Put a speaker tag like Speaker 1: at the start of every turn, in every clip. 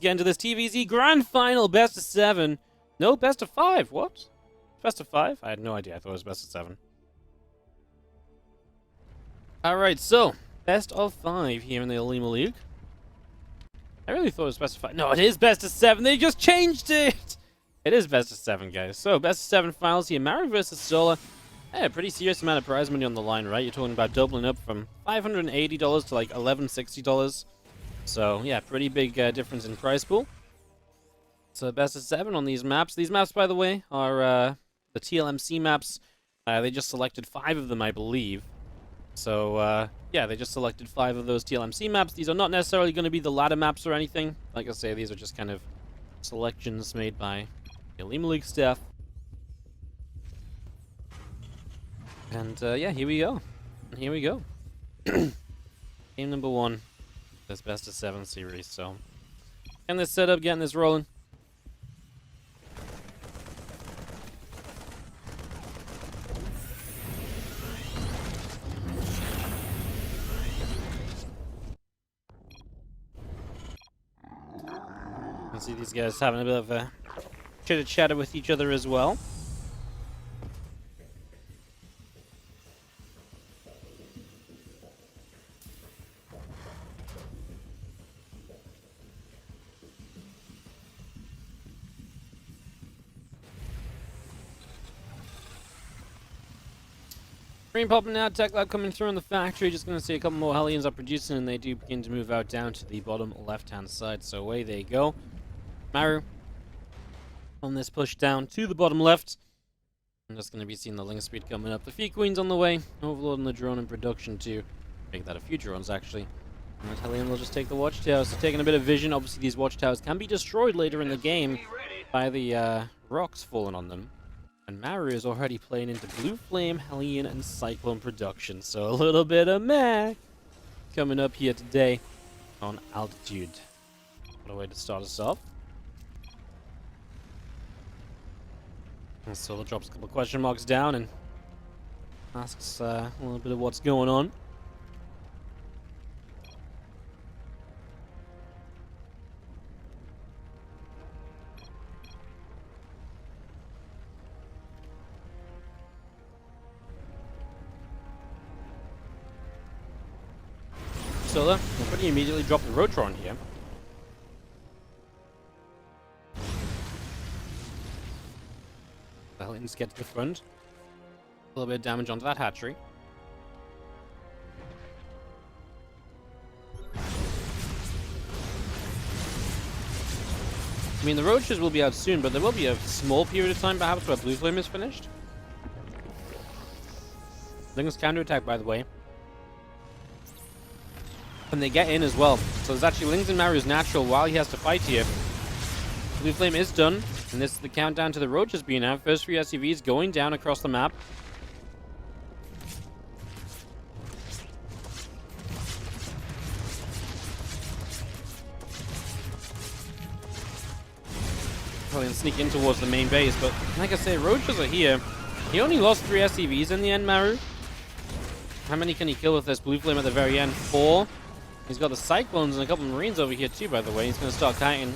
Speaker 1: get into this TvZ Grand Final Best of 7. No, Best of 5. What? Best of 5? I had no idea. I thought it was Best of 7. Alright, so Best of 5 here in the Olimoleague. I really thought it was Best of 5. No, it is Best of 7. They just changed it! It is Best of 7, guys. So, Best of 7 finals here. Maru versus Solar. Yeah, pretty serious amount of prize money on the line, right? You're talking about doubling up from $580 to like $1,160. So, yeah, pretty big difference in prize pool. So, Best of 7 on these maps. These maps, by the way, are the TLMC maps. They just selected 5 of them, I believe. So, yeah, they just selected 5 of those TLMC maps. These are not necessarily going to be the ladder maps or anything. Like I say, these are just kind of selections made by the Olimoleague staff. And, yeah, here we go. And here we go. Game number 1. This Best of 7 series, so... Getting this set up, getting this rolling. I see these guys having a bit of a chitter-chatter with each other as well. Green popping out, Tech Lab coming through in the factory. Just going to see a couple more Hellions are producing, and they do begin to move out down to the bottom left-hand side. So away they go. Maru on this push down to the bottom left. I'm just going to be seeing the link speed coming up. The Fee Queen's on the way. Overloading the drone in production too. Make that a few drones actually. And that Hellion will just take the watchtower. So taking a bit of vision. Obviously these watchtowers can be destroyed later in the game by the rocks falling on them. And Maru is already playing into Blue Flame, Hellion, and Cyclone production. So a little bit of meh coming up here today on Altitude. What a way to start us off. And Solar drops a couple question marks down and asks a little bit of what's going on. Solar will pretty immediately drop the Rotron here. The Hellions get to the front. A little bit of damage onto that hatchery. I mean, the Roaches will be out soon, but there will be a small period of time perhaps where Blue Flame is finished. Ling's counterattack, by the way. And they get in as well. So there's actually Lings and Maru's natural while he has to fight here. Blue Flame is done. And this is the countdown to the Roaches being out. First 3 SCVs going down across the map. Probably gonna sneak in towards the main base, but like I say, Roaches are here. He only lost 3 SCVs in the end, Maru. How many can he kill with this Blue Flame at the very end? 4. He's got the Cyclones and a couple of Marines over here too, by the way. He's going to start kiting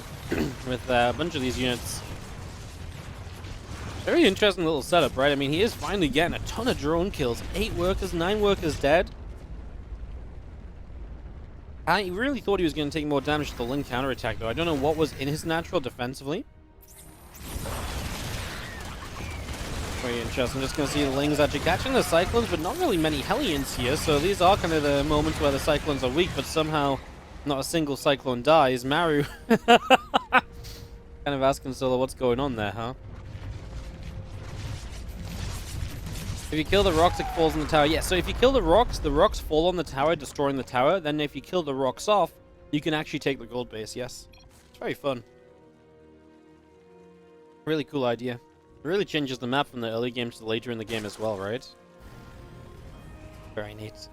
Speaker 1: with a bunch of these units. Very interesting little setup, right? I mean, he is finally getting a ton of drone kills. 8 workers, 9 workers dead. I really thought he was going to take more damage to the Ling counterattack, though. I don't know what was in his natural defensively. Very interesting. Just going to see the Lings actually catching the Cyclones, but not really many Hellions here. So these are kind of the moments where the Cyclones are weak, but somehow not a single Cyclone dies. Maru kind of asking Solar what's going on there, huh? If you kill the rocks, it falls on the tower. Yeah, so if you kill the rocks fall on the tower, destroying the tower. Then if you kill the rocks off, you can actually take the gold base, yes. It's very fun. Really cool idea. It really changes the map from the early game to the later in the game as well, right? Very neat.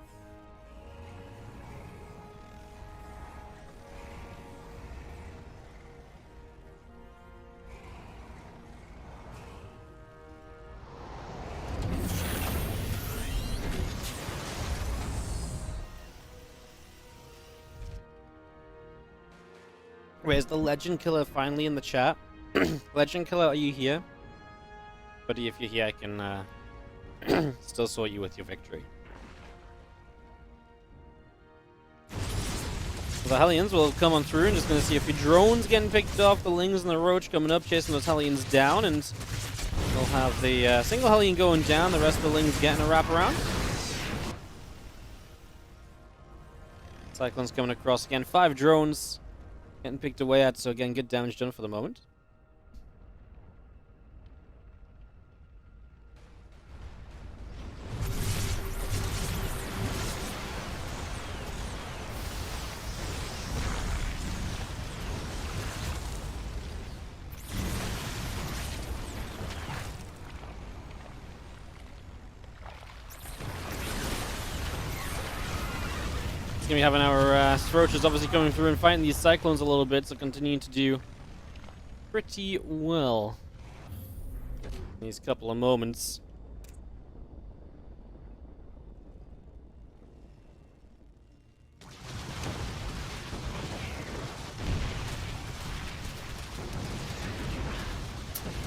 Speaker 1: Wait, is the Legend Killer finally in the chat? Legend Killer, are you here? Buddy, if you're here, I can still sort you with your victory. So the Hellions will come on through, and just going to see a few drones getting picked off. The Lings and the Roach coming up, chasing those Hellions down, and we'll have the single Hellion going down, the rest of the Lings getting a wrap around. Cyclone's coming across again. 5 drones getting picked away at, so again, good damage done for the moment. It's going to be having our Roaches obviously coming through and fighting these Cyclones a little bit, so continuing to do pretty well in these couple of moments.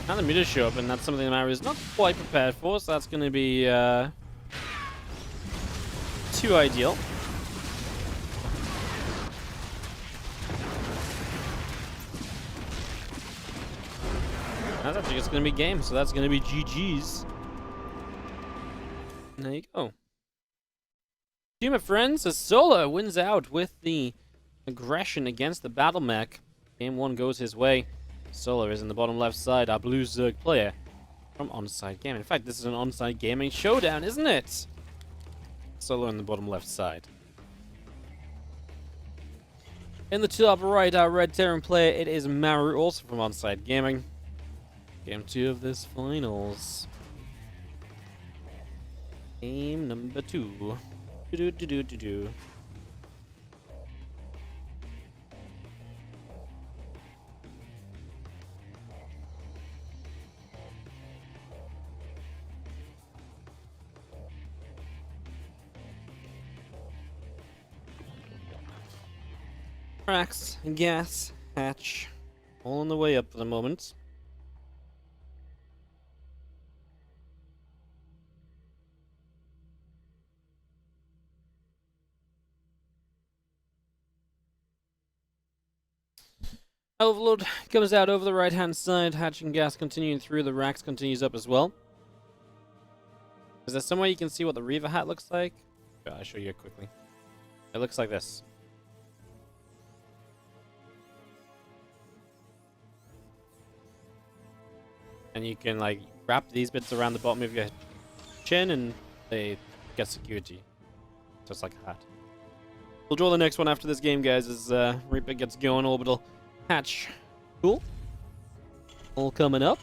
Speaker 1: Now the meters show up, and that's something that Maru is not quite prepared for, so that's going to be too ideal. That's actually just going to be game, so that's going to be GG's. And there you go. Team of friends, as Solar wins out with the aggression against the battle mech. Game 1 goes his way. Solar is in the bottom left side, our blue Zerg player from Onside Gaming. In fact, this is an Onside Gaming showdown, isn't it? Solar in the bottom left side. In the top right, our red Terran player, it is Maru, also from Onside Gaming. Game 2 of this finals. Game number 2. Do-do-do-do-do-do. Cracks, gas, hatch, all on the way up for the moment. Overload comes out over the right-hand side. Hatching gas continuing through. The racks continues up as well. Is there somewhere you can see what the Reaver hat looks like? I'll show you quickly. It looks like this. And you can like wrap these bits around the bottom of your chin and they get security. So it's like a hat. We'll draw the next one after this game, guys, as Reaper gets going. Orbital hatch. Cool. All coming up.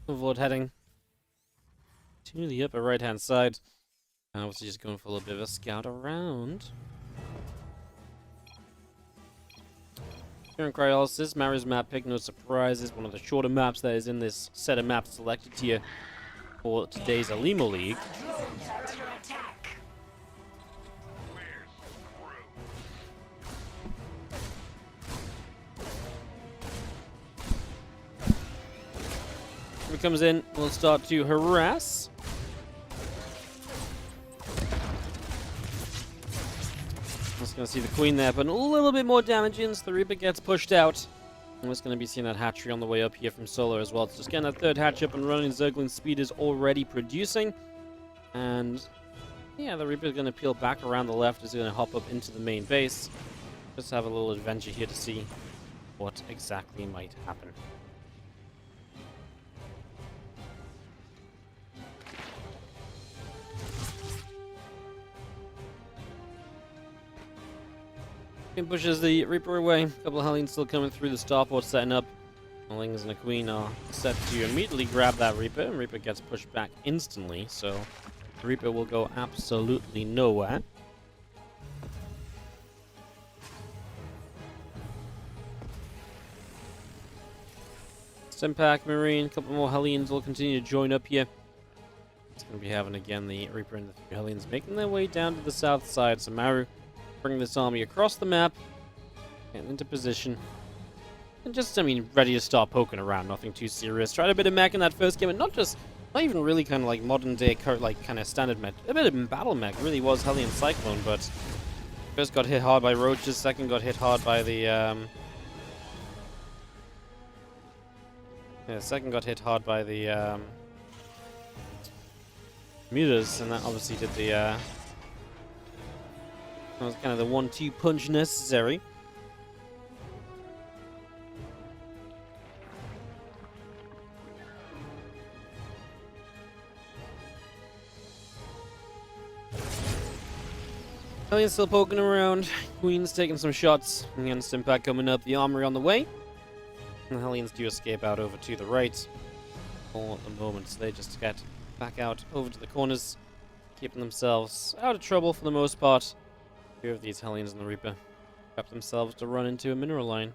Speaker 1: Avoid heading to the upper right hand side. And obviously just going for a little bit of a scout around. Here in Cryolysis, Maru's map pick, no surprises. One of the shorter maps that is in this set of maps selected here for today's Olimoleague. If it comes in, we'll start to harass. Just going to see the Queen there, but a little bit more damage in, so the Reaper gets pushed out. I'm just going to be seeing that hatchery on the way up here from Solar as well. It's just getting that third hatch up and running. Zergling's speed is already producing. And yeah, the Reaper is going to peel back around the left. Is going to hop up into the main base. Just have a little adventure here to see what exactly might happen. Pushes the Reaper away. A couple of Hellions still coming through. The starport setting up. The Lings and the Queen are set to immediately grab that Reaper, and Reaper gets pushed back instantly, so the Reaper will go absolutely nowhere. Stimpack, Marine, a couple more Hellions will continue to join up here. It's going to be having again the Reaper and the 3 Hellions making their way down to the south side. So Maru bringing this army across the map, getting into position. And just, I mean, ready to start poking around, nothing too serious. Tried a bit of mech in that first game, and not even really kind of like modern day, like kind of standard mech. A bit of battle mech really was Hellion Cyclone, but first got hit hard by roaches, second got hit hard by the, second got hit hard by the, mutas, and that obviously did the, that was kind of the 1-2 punch necessary. Hellions still poking around. Queen's taking some shots. Again, Stimpack coming up. The armory on the way. And the Hellions do escape out over to the right. All at the moment, so they just get back out over to the corners, keeping themselves out of trouble for the most part. A few of these Hellions and the Reaper prep themselves to run into a mineral line.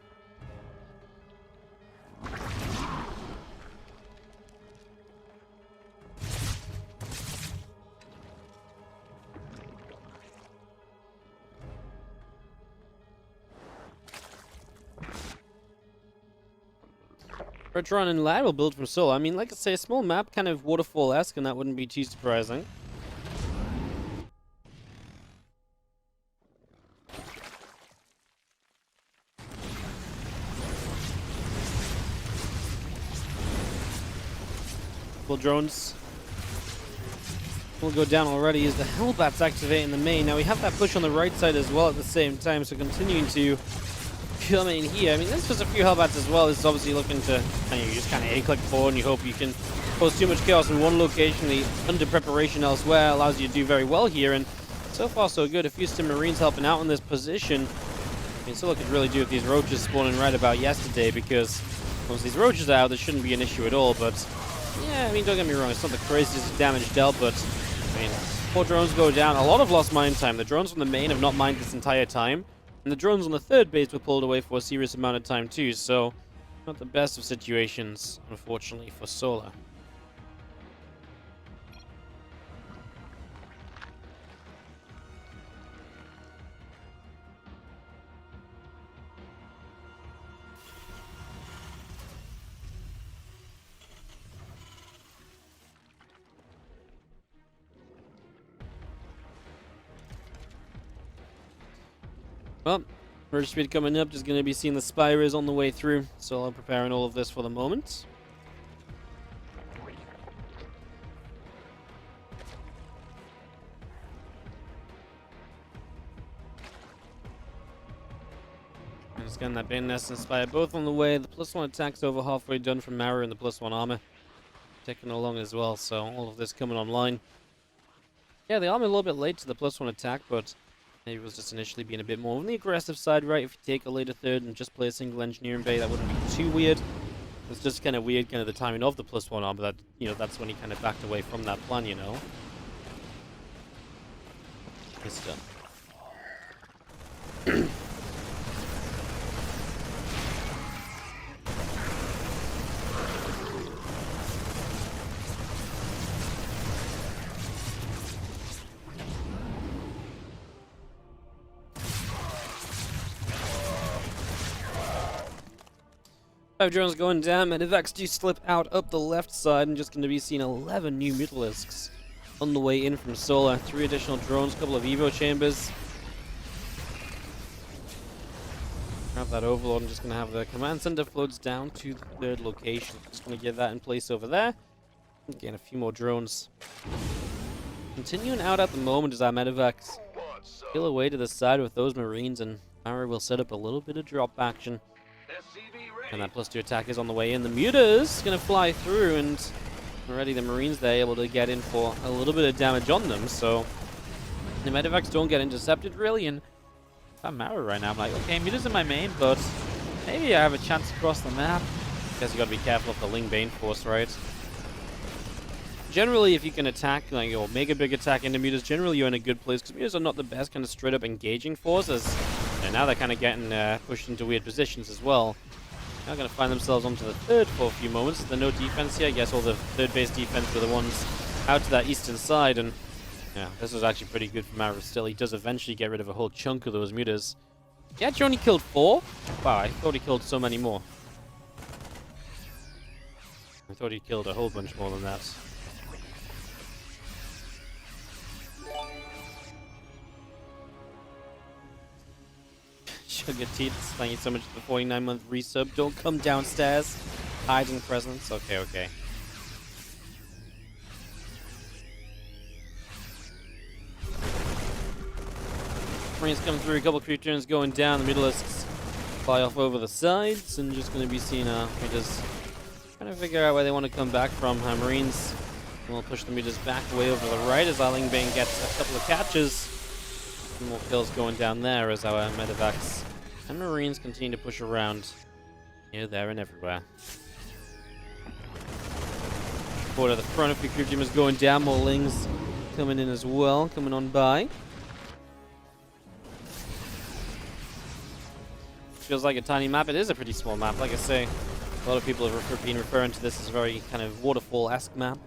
Speaker 1: Retron and lateral build from Solar. I mean, like I say, a small map, kind of waterfall-esque, and that wouldn't be too surprising. Full drones will go down already as the Hellbats activate in the main. Now we have that push on the right side as well at the same time, so continuing to come in here. I mean, there's just a few Hellbats as well. This is obviously looking to, you just kind of A-click forward and you hope you can cause too much chaos in one location. The under preparation elsewhere allows you to do very well here, and so far so good. A few Stim Marines helping out in this position. I mean, Solar could really do with these roaches spawning right about yesterday, because once these roaches are out, there shouldn't be an issue at all. But yeah, I mean, don't get me wrong, it's not the craziest damage dealt, but I mean, 4 drones go down. A lot of lost mine time. The drones from the main have not mined this entire time. And the drones on the third base were pulled away for a serious amount of time too, so not the best of situations, unfortunately, for Solar. Well, merge speed coming up, just going to be seeing the Spires on the way through, so I'm preparing all of this for the moment. And just getting that Bane Nest and Spire both on the way. The +1 attack's over halfway done from Maru and the +1 armor taking along as well, so all of this coming online. Yeah, the armor a little bit late to the +1 attack, but maybe it was just initially being a bit more on the aggressive side, right? If you take a later third and just play a single engineering bay, that wouldn't be too weird. It's just kind of weird, kind of the timing of the +1 armor. That, that's when he kind of backed away from that plan, Good stuff. 5 drones going down. Medivacs do slip out up the left side, and just going to be seeing 11 new Mutalisks on the way in from Solar. 3 additional drones, couple of Evo chambers. Grab that Overlord. I'm just going to have the command center floats down to the 3rd location. Just going to get that in place over there. Again, a few more drones. Continuing out at the moment is our Medivacs peel away to the side with those Marines, and Maru will set up a little bit of drop action. And that +2 attack is on the way in. The Muta's going to fly through, and already the Marines there able to get in for a little bit of damage on them. So the Medivacs don't get intercepted really, and if I'm Maru right now, I'm like, okay, Muta's in my main, but maybe I have a chance across the map. Guess you got to be careful of the Ling Bane Force, right? Generally, if you can attack, or make a big attack into Mutas, generally you're in a good place, because Mutas are not the best kind of straight up engaging forces. And now they're kind of getting pushed into weird positions as well. Now going to find themselves onto the third for a few moments. There's no defense here. I guess all the third base defense were the ones out to that eastern side. And yeah, this was actually pretty good for Maru still. He does eventually get rid of a whole chunk of those mutas. He actually only killed 4? Wow, I thought he killed so many more. I thought he killed a whole bunch more than that. Sugar Teeth, thank you so much for the 49-month resub. Don't come downstairs. Hiding presents. Okay, okay. Marines coming through, a couple creep turns going down. The Mutalisks fly off over the sides and just going to be seeing Mutas trying to figure out where they want to come back from. Marines will push the Mutas back away over the right as our Lingbane gets a couple of catches. Some more kills going down there as our medevacs and Marines continue to push around here, there, and everywhere. Forward to the front, a few creep teamers going down, more Lings coming in as well, coming on by. Feels like a tiny map. It is a pretty small map, like I say. A lot of people have been referring to this as a very kind of waterfall-esque map.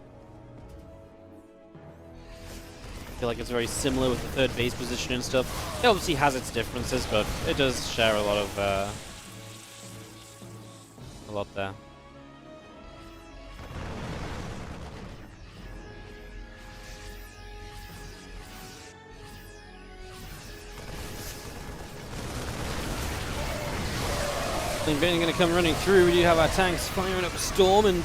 Speaker 1: I feel like it's very similar with the third base position and stuff. It obviously has its differences, but it does share a lot of a lot there. Lingbane going to come running through. We do have our tanks firing up a storm and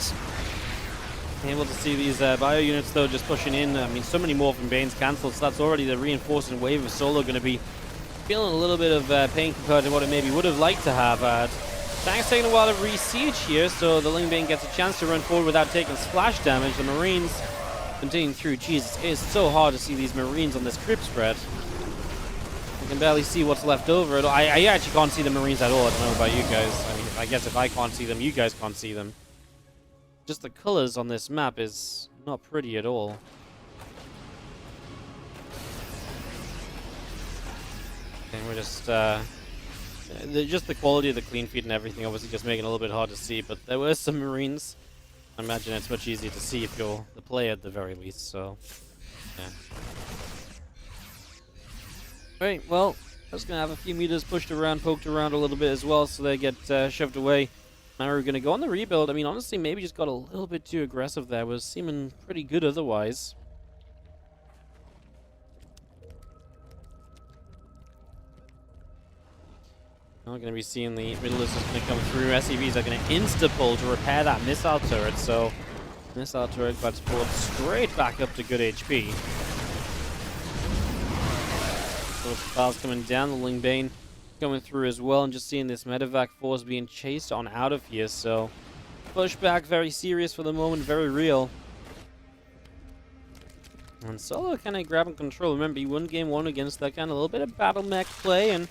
Speaker 1: able to see these bio units though just pushing in. I mean, so many more from Bane's cancelled, so that's already the reinforcing wave of Solar going to be feeling a little bit of pain compared to what it maybe would have liked to have had. Tanks taking a while to re-siege here, so the Lingbane gets a chance to run forward without taking splash damage. The Marines continuing through. Jesus, it is so hard to see these Marines on this crypt spread. I can barely see what's left over. I actually can't see the Marines at all. I don't know about you guys. I mean, I guess if I can't see them, you guys can't see them. Just the colors on this map is not pretty at all. And we're just the quality of the clean feed and everything obviously just making it a little bit hard to see, but there were some Marines. I imagine it's much easier to see if you're the player at the very least, so yeah. Right, well, I'm just going to have a few meters pushed around, poked around a little bit as well, so they get shoved away. Now we're going to go on the rebuild. I mean, honestly, maybe just got a little bit too aggressive there. Was seeming pretty good otherwise. Now we're going to be seeing the Middle is going to come through. SCVs are going to insta-pull to repair that missile turret, so missile turret got pulled straight back up to good HP. Files coming down, the Lingbane coming through as well, and just seeing this medevac force being chased on out of here, so pushback very serious for the moment, very real. And Solar kind of grabbing control. Remember, he won game 1 against that kind of little bit of battle mech play, and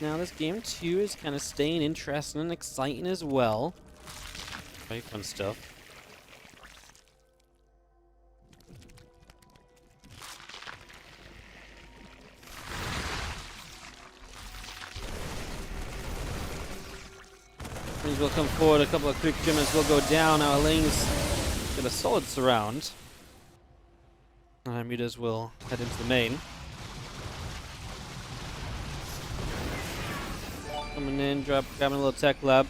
Speaker 1: now this game 2 is kind of staying interesting and exciting as well. Very fun stuff. Will come forward, a couple of quick jimmers will go down. Our Lings get a solid surround. Our mutas will head into the main. Coming in, grabbing a little tech lab.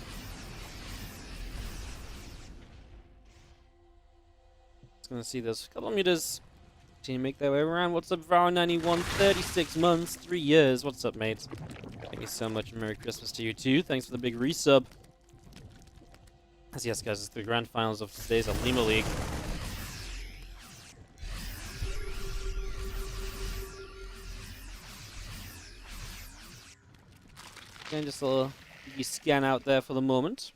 Speaker 1: Just gonna see this. A couple of mutas to make their way around. What's up, Varo91? 36 months, 3 years. What's up, mate? Thank you so much, and Merry Christmas to you too. Thanks for the big resub. As yes, guys, it's the grand finals of today's Olimoleague. Again, just a little scan out there for the moment.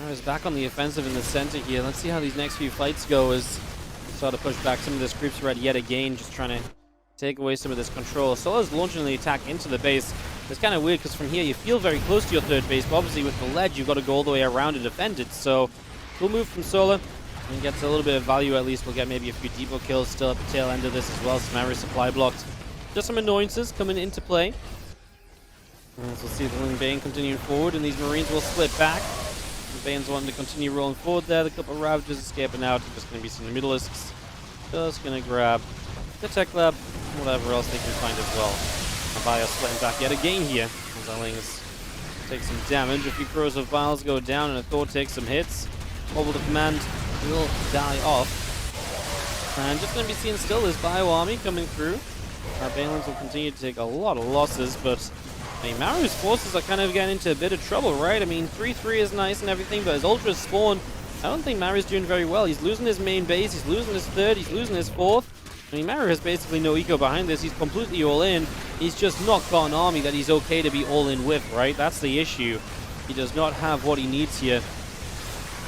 Speaker 1: Maru's back on the offensive in the center here. Let's see how these next few fights go as we start to push back some of this creep spread yet again, just trying to take away some of this control. Solar's launching the attack into the base. It's kind of weird because from here you feel very close to your third base, but obviously with the ledge you've got to go all the way around to defend it. So we'll move from Solar. And gets a little bit of value at least. We'll get maybe a few depot kills still at the tail end of this as well. Some arrow supply blocked. Just some annoyances coming into play. And so we'll see the Bane continuing forward, and these Marines will split back. The Bane's wanting to continue rolling forward there. The couple of Ravagers escaping out. Just going to be some Mutalisks. Just going to grab the Tech Lab, whatever else they can find as well. Bio splitting back yet again here. Zellings take some damage. A few Crows of Vials go down, and a Thor takes some hits. Mobile to command will die off. And just going to be seeing still this Bio Army coming through. Balins will continue to take a lot of losses, but I mean, Maru's forces are kind of getting into a bit of trouble, right? I mean, 3-3 is nice and everything, but his Ultras spawn, I don't think Maru's doing very well. He's losing his main base, he's losing his third, he's losing his fourth. I mean, Maru has basically no eco behind this. He's completely all in. He's just not got an army that he's okay to be all in with, right? That's the issue. He does not have what he needs here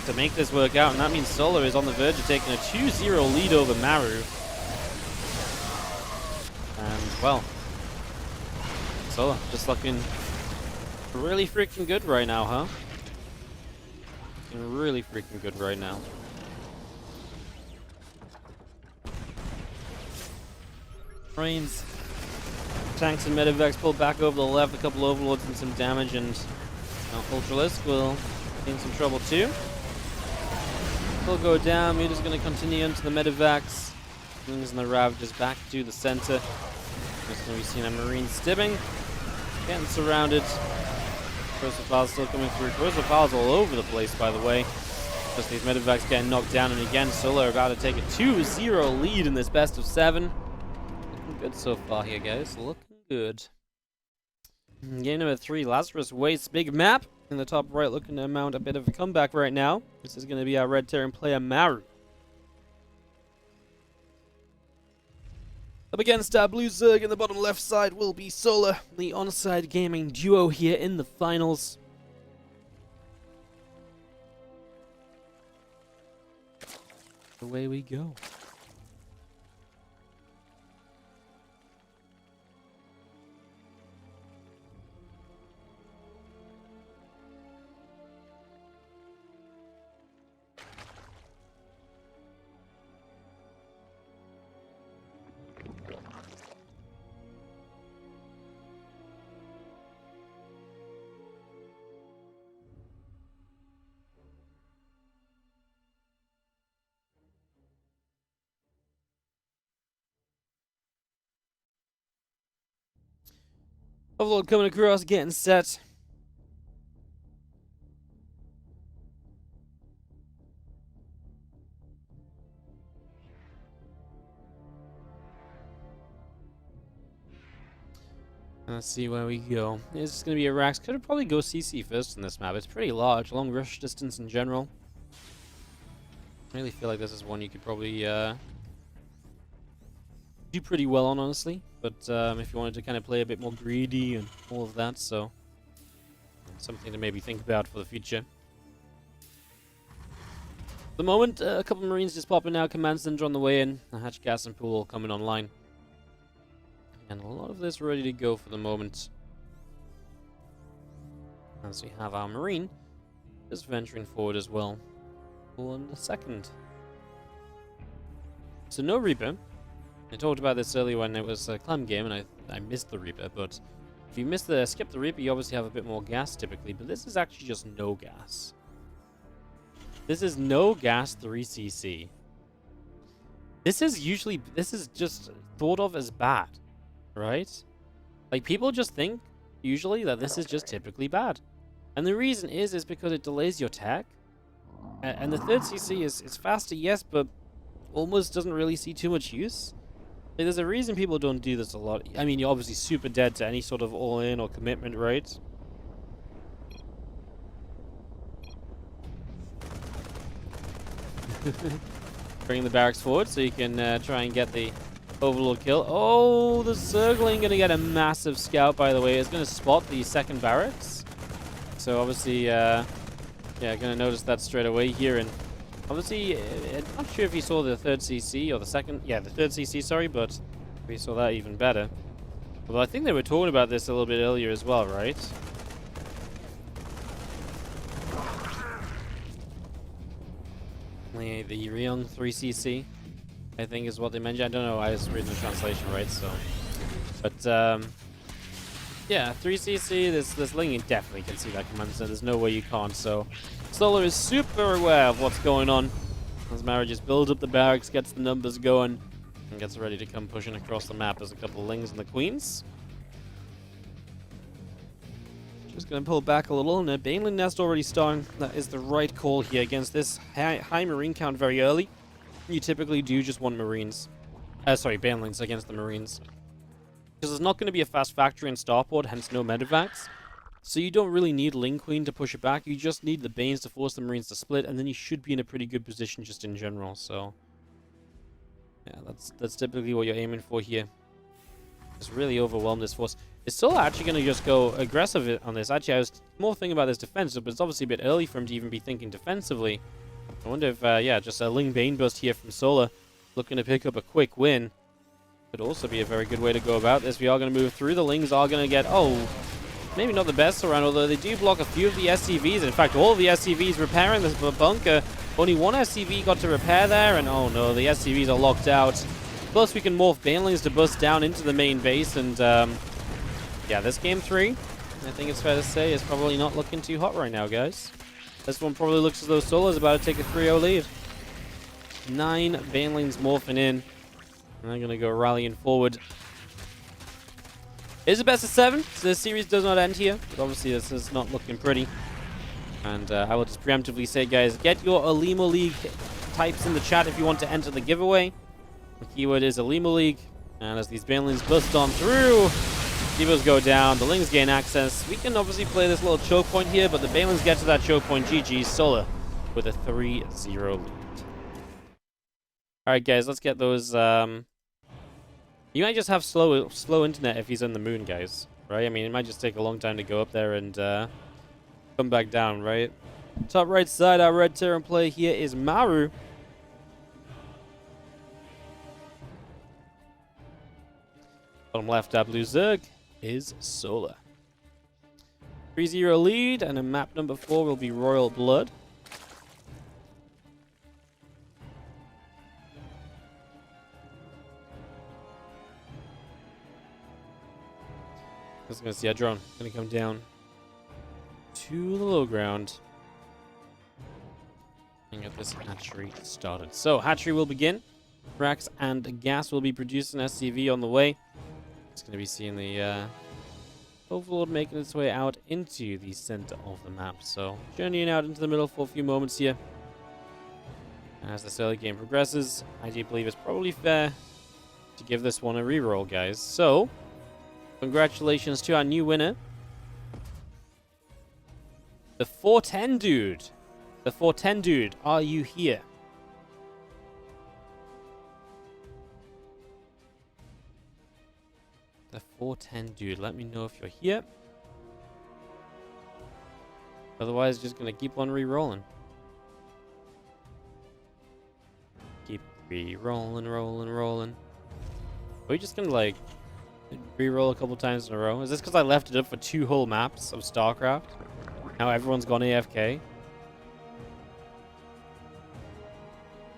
Speaker 1: to make this work out, and that means Solar is on the verge of taking a 2-0 lead over Maru. And, well, Solar just looking really freaking good right now, huh? Looking really freaking good right now. Marines, tanks and medevacs pulled back over the left, a couple overlords and some damage, and Ultralisk will be in some trouble too. He'll go down. Muta's going to continue into the medevacs. Wings and the Ravagers back to the center. Just going to be seeing a Marine stibbing, getting surrounded. Corrosive Files still coming through. Corrosive Files all over the place, by the way. Just these medevacs getting knocked down, and again, Solar about to take a 2-0 lead in this best of 7. Good so far here, guys. Looking good. Game number 3, Lazarus Waste. Big map in the top right, looking to mount a bit of a comeback right now. This is going to be our Red Terran player, Maru. Up against our Blue Zerg in the bottom left side will be Solar, the onside gaming duo here in the finals. Away we go. Overlord coming across, getting set. Let's see where we go. It's just going to be a Rax. Could probably go CC first in this map. It's pretty large, long rush distance in general. I really feel like this is one you could probably do pretty well on, honestly. But if you wanted to kind of play a bit more greedy and all of that, so something to maybe think about for the future. At the moment, a couple of Marines just popping out, Command Center on the way in, a hatch gas and pool coming online. And a lot of this ready to go for the moment. As we have our Marine just venturing forward as well. Pool in the second. So no Reaper. I talked about this earlier when it was a clam game, and I missed the Reaper, but if you skip the Reaper, you obviously have a bit more gas typically, but this is actually just no gas. This is no gas 3cc. This is just thought of as bad, right? Like, people just think, usually, that this is just typically bad. And the reason is because it delays your tech, and the third CC is faster, yes, but almost doesn't really see too much use. Like, there's a reason people don't do this a lot. I mean, you're obviously super dead to any sort of all-in or commitment, right? Bring the barracks forward so you can try and get the Overlord kill. Oh, the Zergling going to get a massive scout, by the way. It's going to spot the second barracks. So obviously, yeah, going to notice that straight away here. And obviously, I'm not sure if he saw the third CC or the second. Yeah, the third CC, sorry, but we saw that even better. Although I think they were talking about this a little bit earlier as well, right? The Ryung 3cc, I think is what they mentioned. I don't know, I was reading the translation right, so. But, yeah, 3cc, this Ling, you definitely can see that command, so there's no way you can't. So, Solar is super aware of what's going on. As Maru just builds up the barracks, gets the numbers going, and gets ready to come pushing across the map. There's a couple of Lings and the Queens. Just going to pull back a little, and a Baneling Nest already starting. That is the right call here against this high Marine count very early. You typically do just want Marines. Sorry, Banelings against the Marines. Because there's not going to be a fast factory in Starport, hence no medevacs. So you don't really need Ling Queen to push it back. You just need the Banes to force the Marines to split, and then you should be in a pretty good position just in general. So, yeah, that's typically what you're aiming for here. Just really overwhelm this force. Is Solar actually going to just go aggressive on this? Actually, I was more thinking about this defensive, but it's obviously a bit early for him to even be thinking defensively. I wonder if, yeah, just a Ling Bane burst here from Solar, looking to pick up a quick win. Could also be a very good way to go about this. We are going to move through. The Lings are going to get, oh, maybe not the best around, although they do block a few of the SCVs. In fact, all of the SCVs repairing this bunker. Only one SCV got to repair there, and oh no, the SCVs are locked out. Plus, we can morph Banelings to bust down into the main base, and yeah, this game 3, I think it's fair to say, is probably not looking too hot right now, guys. This one probably looks as though Solar's about to take a 3-0 lead. 9 Banelings morphing in. And they're going to go rallying forward. It is a best of 7, so the series does not end here. But obviously, this is not looking pretty. And I will just preemptively say, guys, get your Olimoleague types in the chat if you want to enter the giveaway. The keyword is Olimoleague. And as these Banelings bust on through, Devos go down, the Lings gain access. We can obviously play this little choke point here, but the Banelings get to that choke point. GG, Solar with a 3-0 lead. Alright, guys, let's get those. You might just have slow internet if he's on the moon, guys. Right? I mean, it might just take a long time to go up there and come back down, right? Top right side, our red Terran play here is Maru. Bottom left, our blue Zerg is Solar. 3-0 lead, and a map number 4 will be Royal Blood. I was going to see a drone. Going to come down to the low ground and get this hatchery started. So, hatchery will begin. Rax and gas will be producing SCV on the way. It's going to be seeing the Overlord making its way out into the center of the map. So, journeying out into the middle for a few moments here. As this early game progresses, I do believe it's probably fair to give this one a reroll, guys. So, congratulations to our new winner. The 410 dude. The 410 dude, are you here? The 410 dude, let me know if you're here. Otherwise, just gonna keep on re-rolling. Keep re-rolling, rolling. Are we just gonna like re-roll a couple times in a row? Is this because I left it up for 2 whole maps of StarCraft? Now everyone's gone AFK?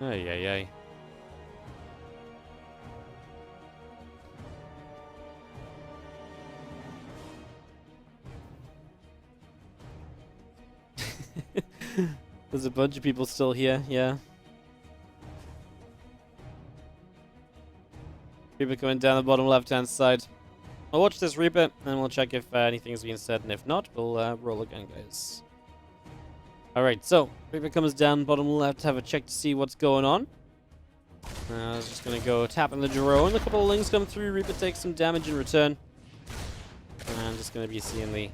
Speaker 1: Ay. There's a bunch of people still here, yeah. Reaper coming down the bottom left-hand side. I'll watch this Reaper, and we'll check if anything's being said, and if not, we'll roll again, guys. Alright, so, Reaper comes down bottom left, have a check to see what's going on. I was just gonna go tapping the drone. A couple of Lings come through, Reaper takes some damage in return. And I'm just gonna be seeing the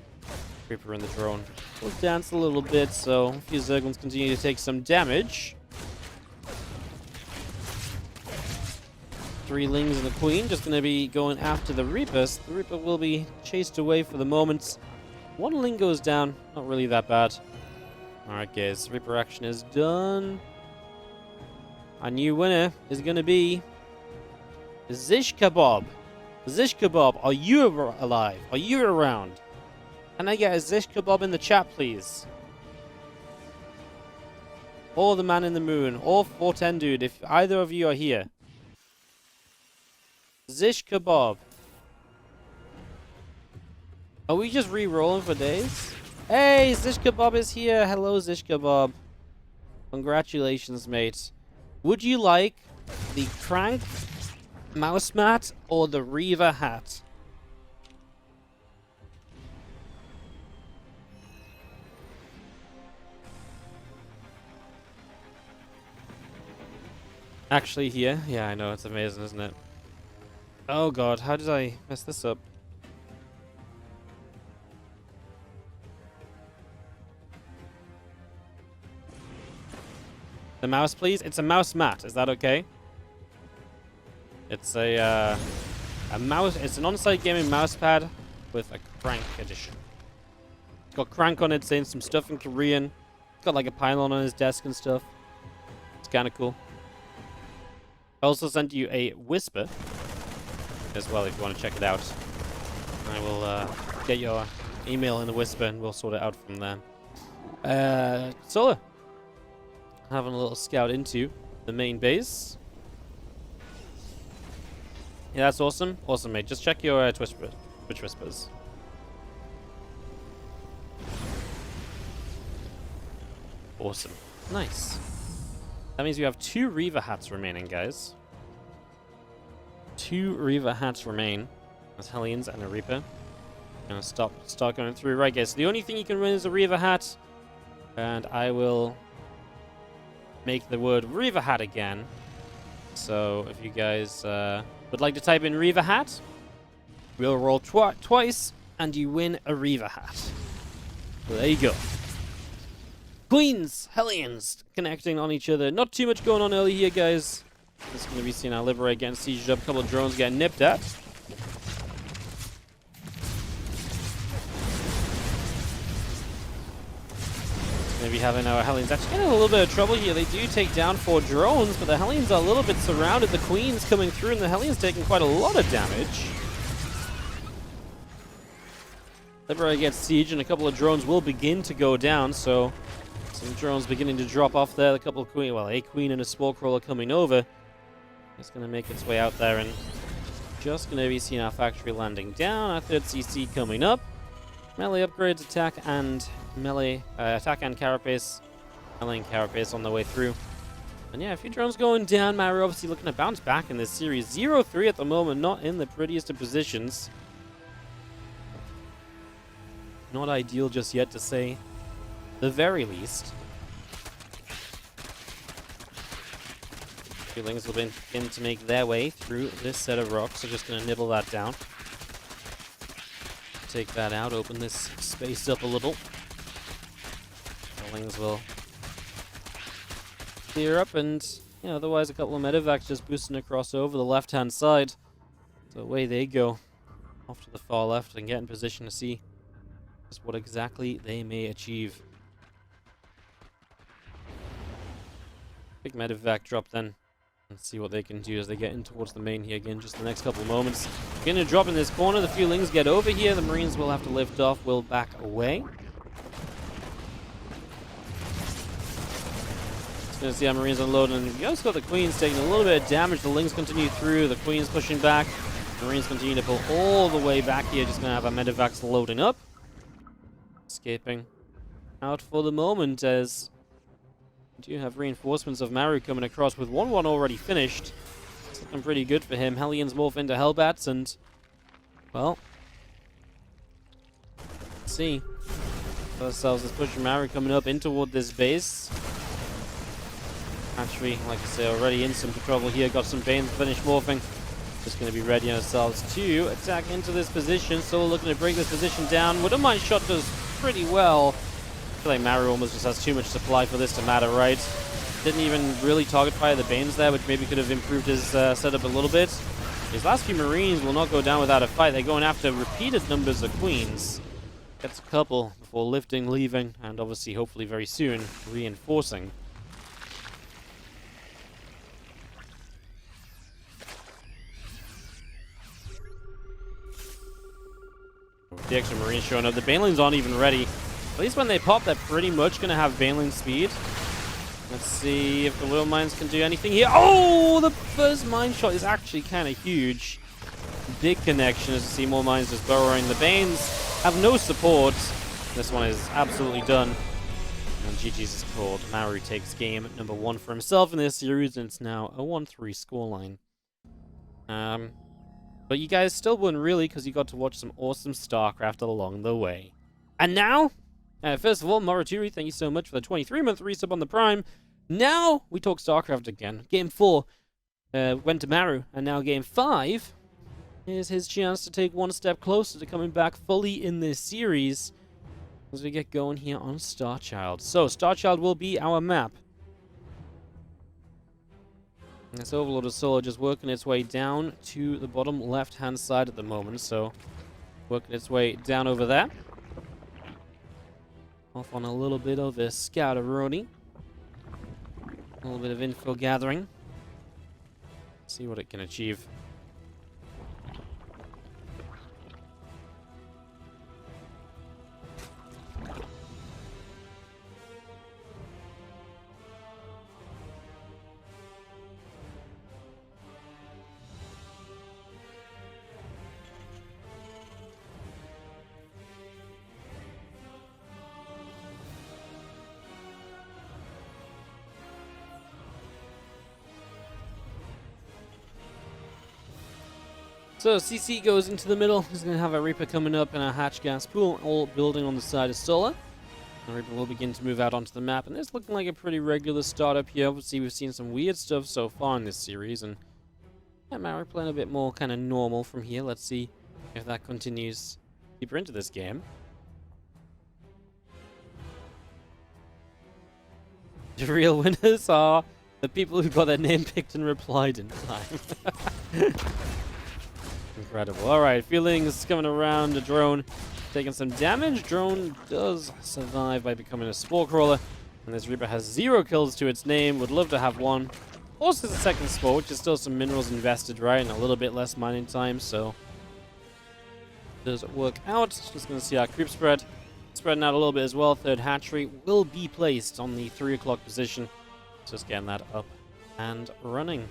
Speaker 1: Reaper and the drone. We'll dance a little bit, so a few Zerglings continue to take some damage. 3 Lings and the Queen just going to be going after the Reaper. So the Reaper will be chased away for the moment. 1 Ling goes down. Not really that bad. Alright, guys. Reaper action is done. Our new winner is going to be Zish Kebab. Zish Kebab, are you alive? Are you around? Can I get a Zish Kebab in the chat, please? Or the man in the moon. Or 410 dude, if either of you are here. Zish kebab. Are we just re-rolling for days? Hey, Zish kebab is here. Hello, Zish kebab. Congratulations, mate. Would you like the crank mouse mat or the Reaver hat? Actually here? Yeah, I know. It's amazing, isn't it? Oh god, how did I mess this up? The mouse, please? It's a mouse mat. Is that okay? It's a mouse. It's an on-site gaming mouse pad with a crank edition. It's got crank on it, saying some stuff in Korean. It's got like a pylon on his desk and stuff. It's kind of cool. I also sent you a whisper as well if you want to check it out. I will get your email in the whisper and we'll sort it out from there. Solar. Having a little scout into the main base. Yeah, that's awesome. Awesome, mate. Just check your Twitch whispers. Awesome. Nice. That means we have 2 Reaver hats remaining, guys. 2 Reaver hats remain. As Hellions and a Reaper. Gonna start going through. Right, guys. So the only thing you can win is a Reaver hat. And I will make the word Reaver hat again. So if you guys would like to type in Reaver hat, we'll roll twice and you win a Reaver hat. So there you go. Queens, Hellions, connecting on each other. Not too much going on early here, guys. Just going to be seeing our Liberate getting sieged up. A couple of drones getting nipped at. Maybe having our Hellions actually getting a little bit of trouble here. They do take down 4 drones, but the Hellions are a little bit surrounded. The Queen's coming through, and the Hellions taking quite a lot of damage. Liberate gets siege, and a couple of drones will begin to go down, so some drones beginning to drop off there. A couple of Queen, well, a Queen and a Spore Crawler coming over. It's going to make its way out there, and just going to be seeing our factory landing down. Our 3rd CC coming up. Melee upgrades, attack and melee, attack and carapace. Melee and carapace on the way through. And yeah, a few drones going down. Maru obviously looking to bounce back in this series. 0-3 at the moment, not in the prettiest of positions. Not ideal just yet, to say the very least. Feelings will begin to make their way through this set of rocks. So just going to nibble that down. Take that out, open this space up a little. Feelings will clear up, and you know, otherwise a couple of medevacs just boosting across over the left-hand side. So away they go, off to the far left, and get in position to see just what exactly they may achieve. Big medevac drop then, and see what they can do as they get in towards the main here again. Just the next couple of moments. Gonna drop in this corner. The Feelings get over here. The Marines will have to lift off. Will back away. Just gonna see our Marines unload, and you also got the Queens taking a little bit of damage. The Lings continue through. The Queens pushing back. Marines continue to pull all the way back here. Just gonna have our medevacs loading up. Escaping out for the moment as we do have reinforcements of Maru coming across with 1-1 already finished. It's looking pretty good for him. Hellions morph into Hellbats and, well, let's see. Ourselves is pushing Maru coming up in toward this base. Actually, like I say, already in some trouble here. Got some Banes finished morphing. Just going to be ready ourselves to attack into this position. So we're looking to break this position down. Wouldn't mind shot does pretty well. I feel like Maru almost just has too much supply for this to matter, right? Didn't even really target fire the Banes there, which maybe could have improved his setup a little bit. His last few Marines will not go down without a fight. They're going after repeated numbers of Queens. Gets a couple before lifting, leaving, and obviously, hopefully very soon, reinforcing. The extra Marines showing up. The Banelings aren't even ready. At least when they pop, they're pretty much going to have Baneling speed. Let's see if the Will Mines can do anything here. Oh, the first mine shot is actually kind of huge. Big connection as you see more mines just burrowing. The Banes have no support. This one is absolutely done. And GG's is called. Maru takes game number 1 for himself in this series, and it's now a 1-3 scoreline. But you guys still won really because you got to watch some awesome StarCraft along the way. And now, first of all, Morituri, thank you so much for the 23-month resub on the Prime. Now we talk StarCraft again. Game 4 went to Maru, and now Game 5 is his chance to take one step closer to coming back fully in this series as we get going here on Starchild. So, Starchild will be our map. And this Overlord of Solar just working its way down to the bottom left-hand side at the moment, so working its way down over there. Off on a little bit of a scout-a-roni. A little bit of info gathering. See what it can achieve. So CC goes into the middle. He's going to have a Reaper coming up and a hatch gas pool, all building on the side of Solar. The Reaper will begin to move out onto the map, and it's looking like a pretty regular startup here. Obviously, we've seen some weird stuff so far in this series, and yeah, Maru playing a bit more kind of normal from here. Let's see if that continues deeper into this game. The real winners are the people who got their name picked and replied in time. Incredible. Alright, feelings coming around. The drone taking some damage. Drone does survive by becoming a spore crawler. And this Reaper has 0 kills to its name. Would love to have one. Also, the second spore, which is still some minerals invested, right? And a little bit less mining time, so does work out. Just going to see our creep spread. Spreading out a little bit as well. Third hatchery will be placed on the 3 o'clock position. Just getting that up and running.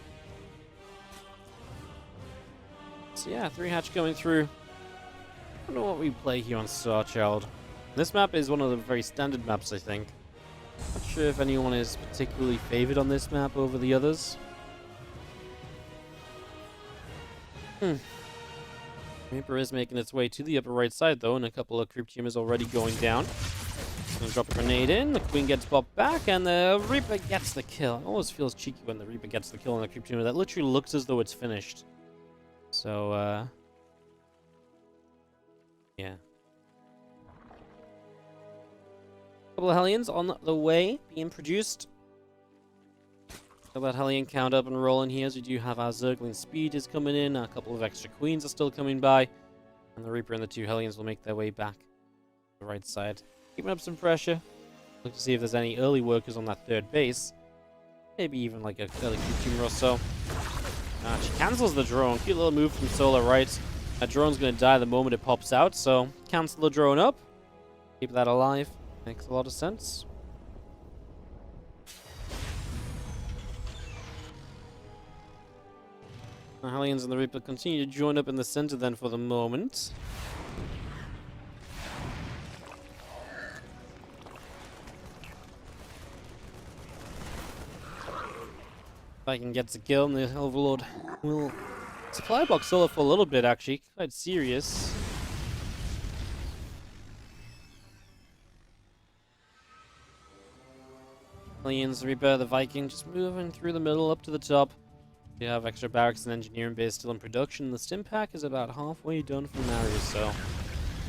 Speaker 1: So yeah, 3 hatch going through. I don't know what we play here on Starchild. This map is one of the very standard maps, I think. Not sure if anyone is particularly favored on this map over the others. Reaper is making its way to the upper right side though, and a couple of creep tumors already going down. Gonna drop a grenade in, the Queen gets popped back, and the Reaper gets the kill. It always feels cheeky when the Reaper gets the kill on the creep tumor. That literally looks as though it's finished. So, yeah. Couple of Hellions on the way, being produced. Got that Hellion count up and rolling here, as we do have our Zergling Speed is coming in. A couple of extra Queens are still coming by. And the Reaper and the 2 Hellions will make their way back to the right side. Keeping up some pressure. Look to see if there's any early workers on that 3rd base. Maybe even like a early tumor or so. She cancels the drone. Cute little move from Solar, right? That drone's going to die the moment it pops out, so cancel the drone up. Keep that alive. Makes a lot of sense. The Hellions and the Reaper continue to join up in the center then for the moment. Viking gets a kill, and the Overlord will supply box Solar for a little bit, actually. Quite serious. Hellions, Reaper, the Viking just moving through the middle up to the top. We have extra barracks and engineering base still in production. The stim pack is about halfway done from Maru, so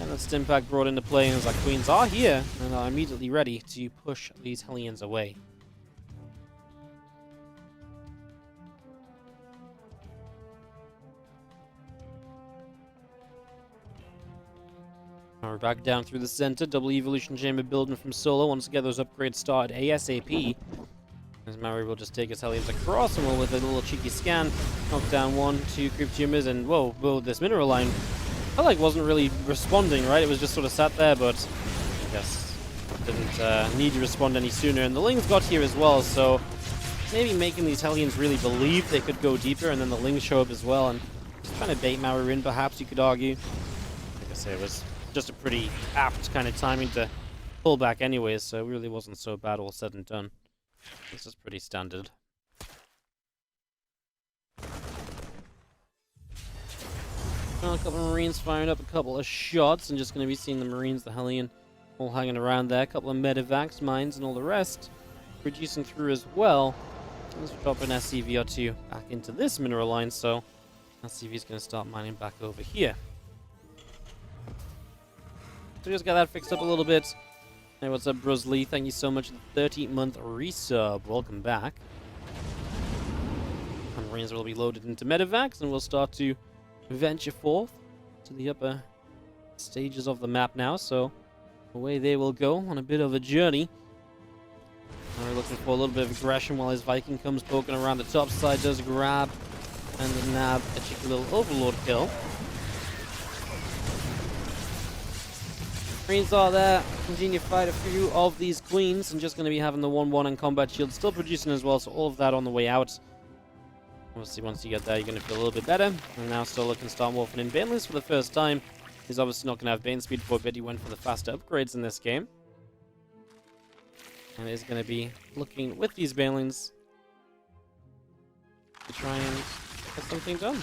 Speaker 1: and that stim pack brought into play, and our Queens are here and are immediately ready to push these Hellions away. We're back down through the center. Double evolution chamber building from Solar. Once again, those upgrades started ASAP. As Maru will just take his Hellions across, and will with a little cheeky scan knock down 1, 2 creep tumors, and whoa, this mineral line I felt like wasn't really responding, right? It was just sort of sat there, but yes, didn't need to respond any sooner, and the Lings got here as well, so maybe making these Hellions really believe they could go deeper, and then the Lings show up as well, and just trying to bait Maru in, perhaps you could argue. Like I say, it was just a pretty apt kind of timing to pull back anyways, so it really wasn't so bad all said and done. This is pretty standard. Well, a couple of Marines firing up a couple of shots, and just going to be seeing the Marines, the Hellion, all hanging around there. A couple of medevacs, mines, and all the rest reducing through as well. Let's drop an SCV or two back into this mineral line, so SCV is going to start mining back over here. So just got that fixed up a little bit. Hey, what's up, Brusley? Thank you so much for the 30-month resub. Welcome back. And Marines will be loaded into medevacs, and we'll start to venture forth to the upper stages of the map now. So away they will go on a bit of a journey. And we're looking for a little bit of aggression while his Viking comes poking around the top side, does grab and nab a cheeky little Overlord kill. Marines are there, continue to fight a few of these Queens, and just going to be having the 1-1 and combat shield still producing as well, so all of that on the way out. Obviously, once you get there, you're going to feel a little bit better. And now Solar can start morphing in Baneless for the first time. He's obviously not going to have Bane speed for a bit. He went for the faster upgrades in this game. And is going to be looking with these Banelings to try and get something done.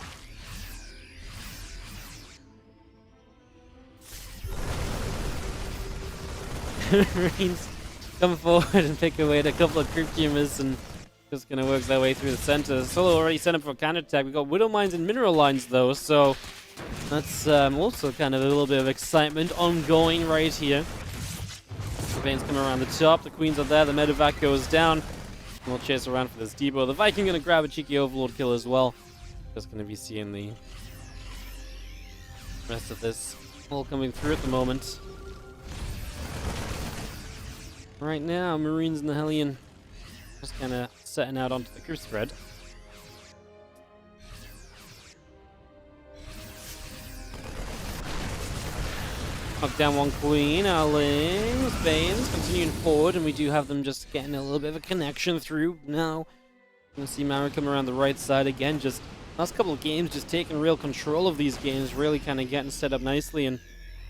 Speaker 1: Marines come forward and pick away at a couple of Crypt Humors, and just going to work their way through the center. Solar already set up for a counter-attack. We've got Widow Mines and Mineral Lines, though, so that's also kind of a little bit of excitement ongoing right here. The Bane's coming around the top. The Queens are there. The medevac goes down. And we'll chase around for this depot. The Viking going to grab a cheeky Overlord kill as well. Just going to be seeing the rest of this all coming through at the moment. Right now, Marines and the Hellion just kind of setting out onto the crypt spread. Knock down one Queen, our Lings, Banes continuing forward, and we do have them just getting a little bit of a connection through now. You can see Maru come around the right side again, just last couple of games just taking real control of these games, really kind of getting set up nicely and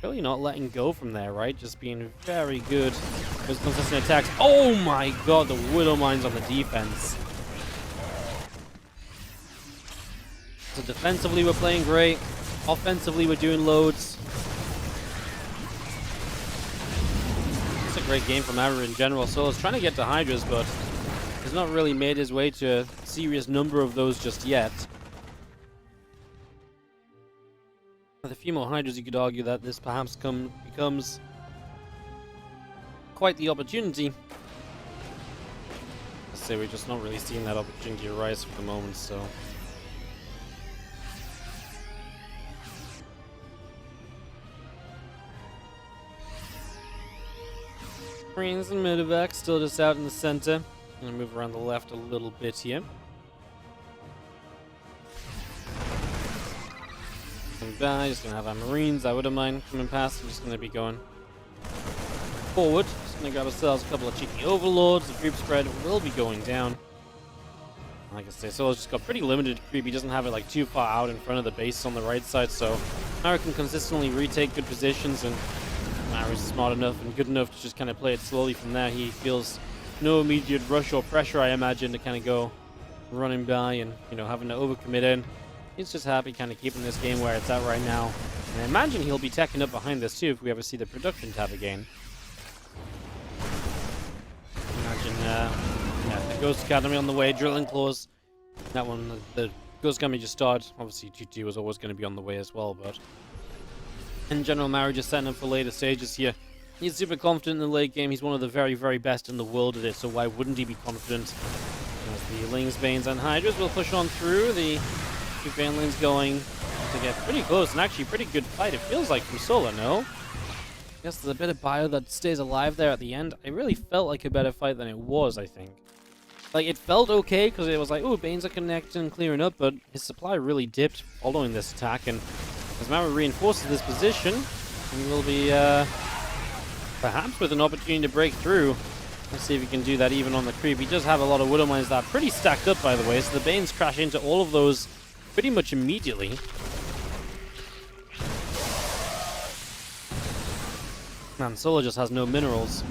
Speaker 1: really not letting go from there, right? Just being very good with consistent attacks. Oh my god, the Widow Mines on the defense. So defensively we're playing great. Offensively we're doing loads. It's a great game from Maru in general. Solar's trying to get to Hydras, but he's not really made his way to a serious number of those just yet. With a few more Hydras, you could argue that this perhaps becomes quite the opportunity. I say we're just not really seeing that opportunity arise for the moment, so. Marines and medevac still just out in the center. I'm gonna move around the left a little bit here. By. Just gonna have our Marines, I wouldn't mind coming past. I'm just gonna be going forward. Just gonna grab ourselves a couple of cheeky Overlords. The creep spread will be going down. Like I say, Solar's just got pretty limited creep. He doesn't have it like too far out in front of the base on the right side, so Maru can consistently retake good positions, and Maru's smart enough and good enough to just kind of play it slowly from there. He feels no immediate rush or pressure, I imagine, to kind of go running by and, you know, having to overcommit in. He's just happy kind of keeping this game where it's at right now. And I imagine he'll be teching up behind this too if we ever see the production tab again. Imagine, yeah, the Ghost Academy on the way, Drilling Claws. That one, the Ghost Academy just started. Obviously, GT was always going to be on the way as well, but in general, Maru just setting up for later stages here. He's super confident in the late game. He's one of the very, very best in the world at it, so why wouldn't he be confident? As the Lings, Banes, and Hydras will push on through. The two Banelings going to get pretty close, and actually pretty good fight, it feels like, from Solar, no? I guess there's a bit of bio that stays alive there at the end. It really felt like a better fight than it was, I think. Like, it felt okay, because it was like, oh, Banes are connecting and clearing up, but his supply really dipped following this attack, and as Maru reinforces this position, he will be Perhaps with an opportunity to break through. Let's see if he can do that even on the creep. He does have a lot of Widow Mines that are pretty stacked up, by the way, so the Banes crash into all of those pretty much immediately. Man, Solar just has no minerals.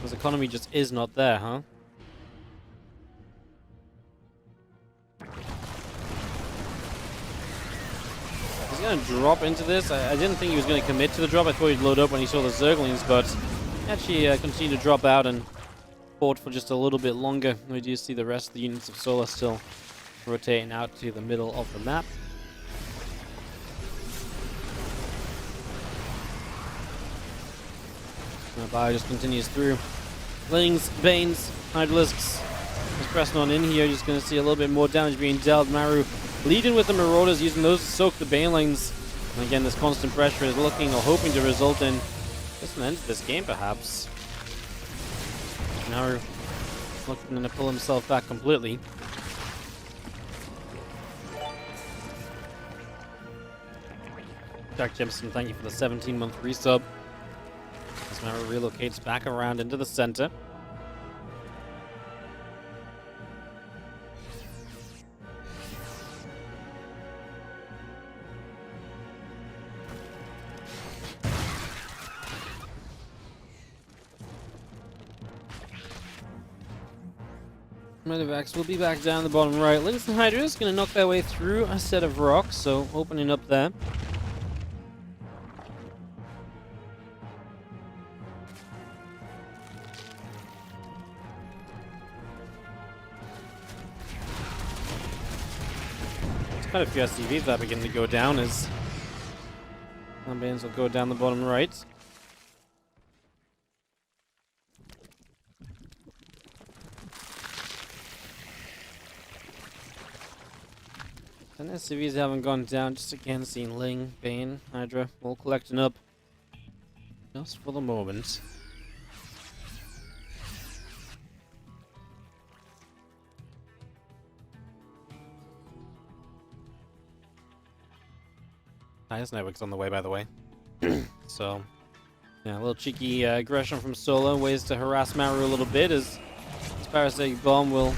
Speaker 1: His economy just is not there, huh? He's going to drop into this. I didn't think he was going to commit to the drop. I thought he'd load up when he saw the Zerglings, but he actually continued to drop out and fought for just a little bit longer. We do see the rest of the units of Solar still rotating out to the middle of the map. The Bio just continues through. Lings, Banes, Hydralisks is pressing on in here. Just going to see a little bit more damage being dealt. Maru leading with the Marauders, using those to soak the Banelings. And again, this constant pressure is looking or hoping to result in just an end to this game, perhaps. Maru looking to pull himself back completely. Jack Jimson, thank you for the 17-month resub. As Maru relocates back around into the center. Medivacs will be back down the bottom right. Lynx and Hydra is going to knock their way through a set of rocks, so opening up there. There's quite a few SCVs that begin to go down as Lambians will go down the bottom right. And SCVs haven't gone down, just again seeing Ling, Bane, Hydra, all collecting up. Just for the moment. Nice network's on the way, by the way. So, yeah, a little cheeky aggression from Solar, ways to harass Maru a little bit as Parasitic Bomb will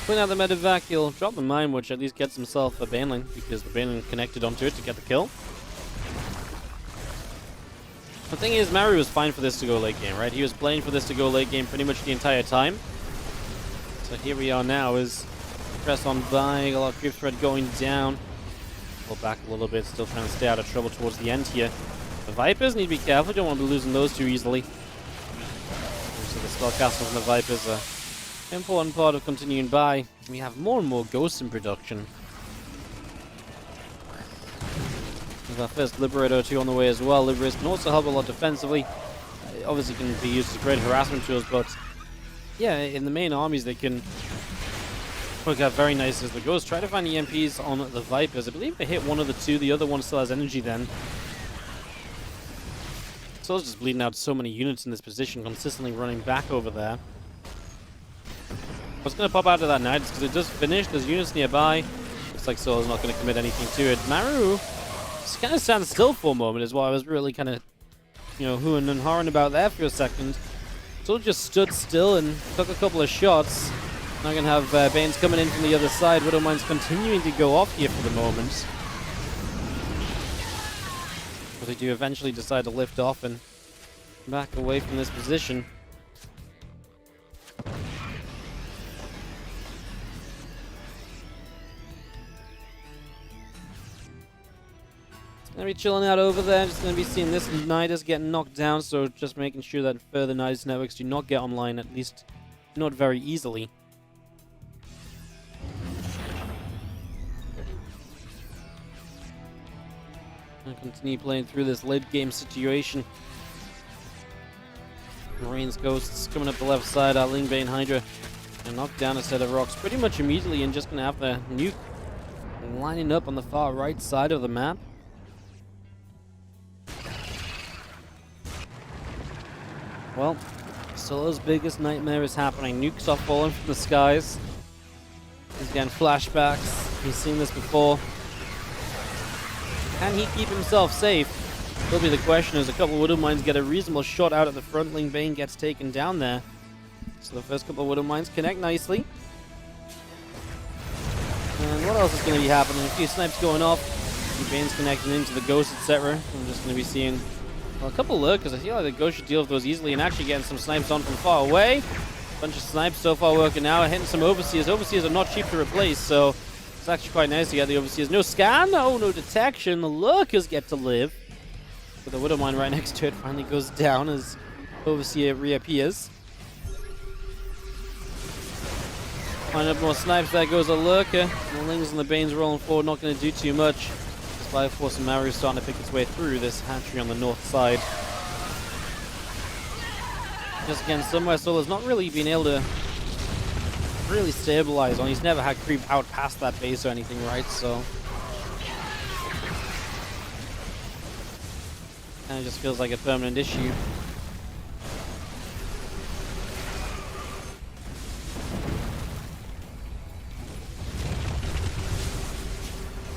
Speaker 1: put out the Medivac. He'll drop the mine, which at least gets himself a Baneling, because the Baneling connected onto it to get the kill. The thing is, Maru was fine for this to go late game, right? He was playing for this to go late game pretty much the entire time. So here we are now, is press on by, a lot of creep threat going down. Pull back a little bit, still trying to stay out of trouble towards the end here. The Vipers need to be careful, don't want to be losing those too easily. So the Spellcastles and the Vipers are an important part of continuing by. We have more and more ghosts in production. There's our first Liberator 2 on the way as well. Liberators can also help a lot defensively. Obviously can be used as great harassment tools, but yeah, in the main armies they can work out very nice as the Ghosts. Try to find EMPs on the Vipers. I believe they hit one of the two, the other one still has energy then. Solar's just bleeding out so many units in this position, consistently running back over there. What's going to pop out of that Knight is because it just finished. There's units nearby. Looks like Solar's not going to commit anything to it. Maru just kind of stands still for a moment is what I was really kind of, you know, hooing and hawing about there for a second. Solar just stood still and took a couple of shots. Now going to have Banes coming in from the other side. Widow Mine's continuing to go off here for the moment. But they do eventually decide to lift off and back away from this position. Gonna be chilling out over there, just gonna be seeing this Nidus getting knocked down, so just making sure that further Nidus networks do not get online, at least not very easily. I'll continue playing through this late game situation. Marines Ghosts coming up the left side, our Ling Bane Hydra and knock down a set of rocks pretty much immediately, and just gonna have the nuke lining up on the far right side of the map. Well, Solar's biggest nightmare is happening. Nukes are falling from the skies. He's getting flashbacks. He's seen this before. Can he keep himself safe? Will be the question as a couple of Widow Mines get a reasonable shot out at the front lane. Bane gets taken down there. So the first couple of Widow Mines connect nicely. And what else is going to be happening? A few snipes going off. Bane's connecting into the Ghost, etc. I'm just going to be seeing a couple of lurkers. I feel like the Ghost should deal with those easily and actually getting some snipes on from far away. Bunch of snipes so far working out. Hitting some Overseers. Overseers are not cheap to replace, so it's actually quite nice to get the Overseers. No scan. Oh, no detection. The lurkers get to live. But the Widow Mine right next to it finally goes down as Overseer reappears. Find up more snipes. There goes a lurker. The Lings and the Banes rolling forward. Not going to do too much. Despite, of course, the Maru starting to pick its way through this hatchery on the north side. Just again, somewhere Solar's not really been able to really stabilize on. He's never had creep out past that base or anything, right? So kind of just feels like a permanent issue.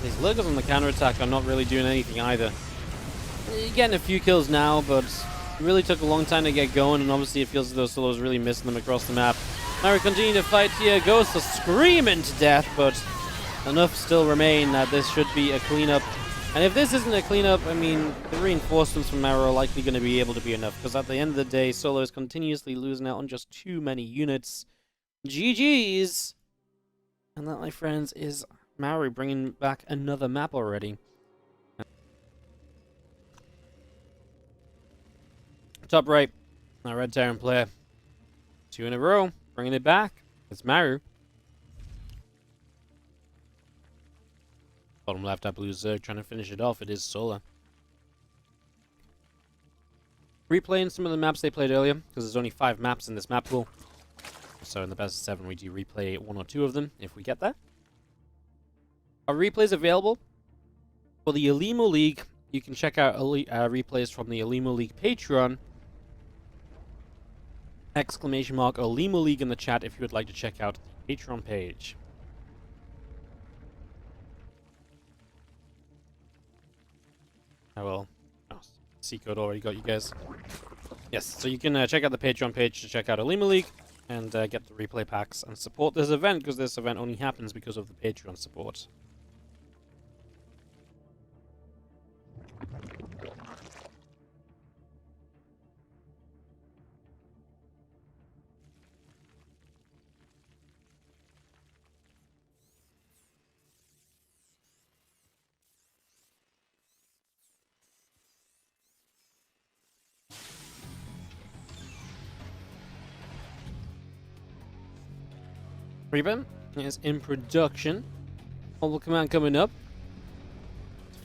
Speaker 1: These lurkers on the counterattack are not really doing anything either. You're getting a few kills now, but it really took a long time to get going, and obviously it feels as though Solo's really missing them across the map. Maru continue to fight here. Ghosts are screaming to death, but enough still remain that this should be a cleanup. And if this isn't a cleanup, I mean, the reinforcements from Maru are likely going to be able to be enough, because at the end of the day, Solo is continuously losing out on just too many units. GG's! And that, my friends, is Maru bringing back another map already. Top right, our Red Terran player. 2 in a row, bringing it back. It's Maru. Bottom left, I believe Zerg trying to finish it off. It is Solar. Replaying some of the maps they played earlier, because there's only 5 maps in this map pool. So in the best of 7, we do replay 1 or 2 of them, if we get there. Our replays available for the Olimoleague. You can check out replays from the Olimoleague Patreon. Exclamation mark Olimoleague in the chat if you would like to check out the Patreon page. I will. Oh, C-code already got you guys. Yes, so you can check out the Patreon page to check out Olimoleague and get the replay packs and support this event, because this event only happens because of the Patreon support. Reboot is in production. Mobile command coming up.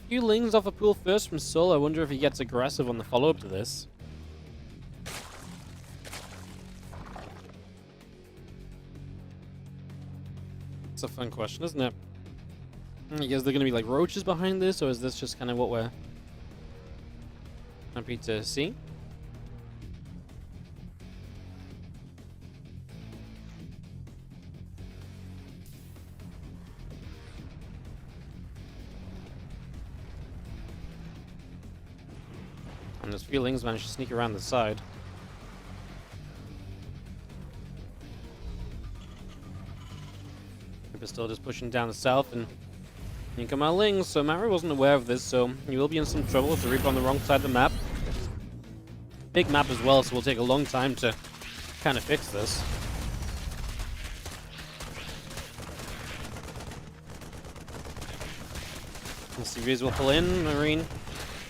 Speaker 1: A few lings off a pool first from Solar. I wonder if he gets aggressive on the follow-up to this. It's a fun question, isn't it? I guess they're going to be like roaches behind this, or is this just kind of what we're happy to see? And those few lings managed to sneak around the side. We're still just pushing down the south, and in come our lings. So Maru wasn't aware of this, so he will be in some trouble if the Reaper on the wrong side of the map. Big map as well, so we'll take a long time to kind of fix this. TvZ will pull in. Marine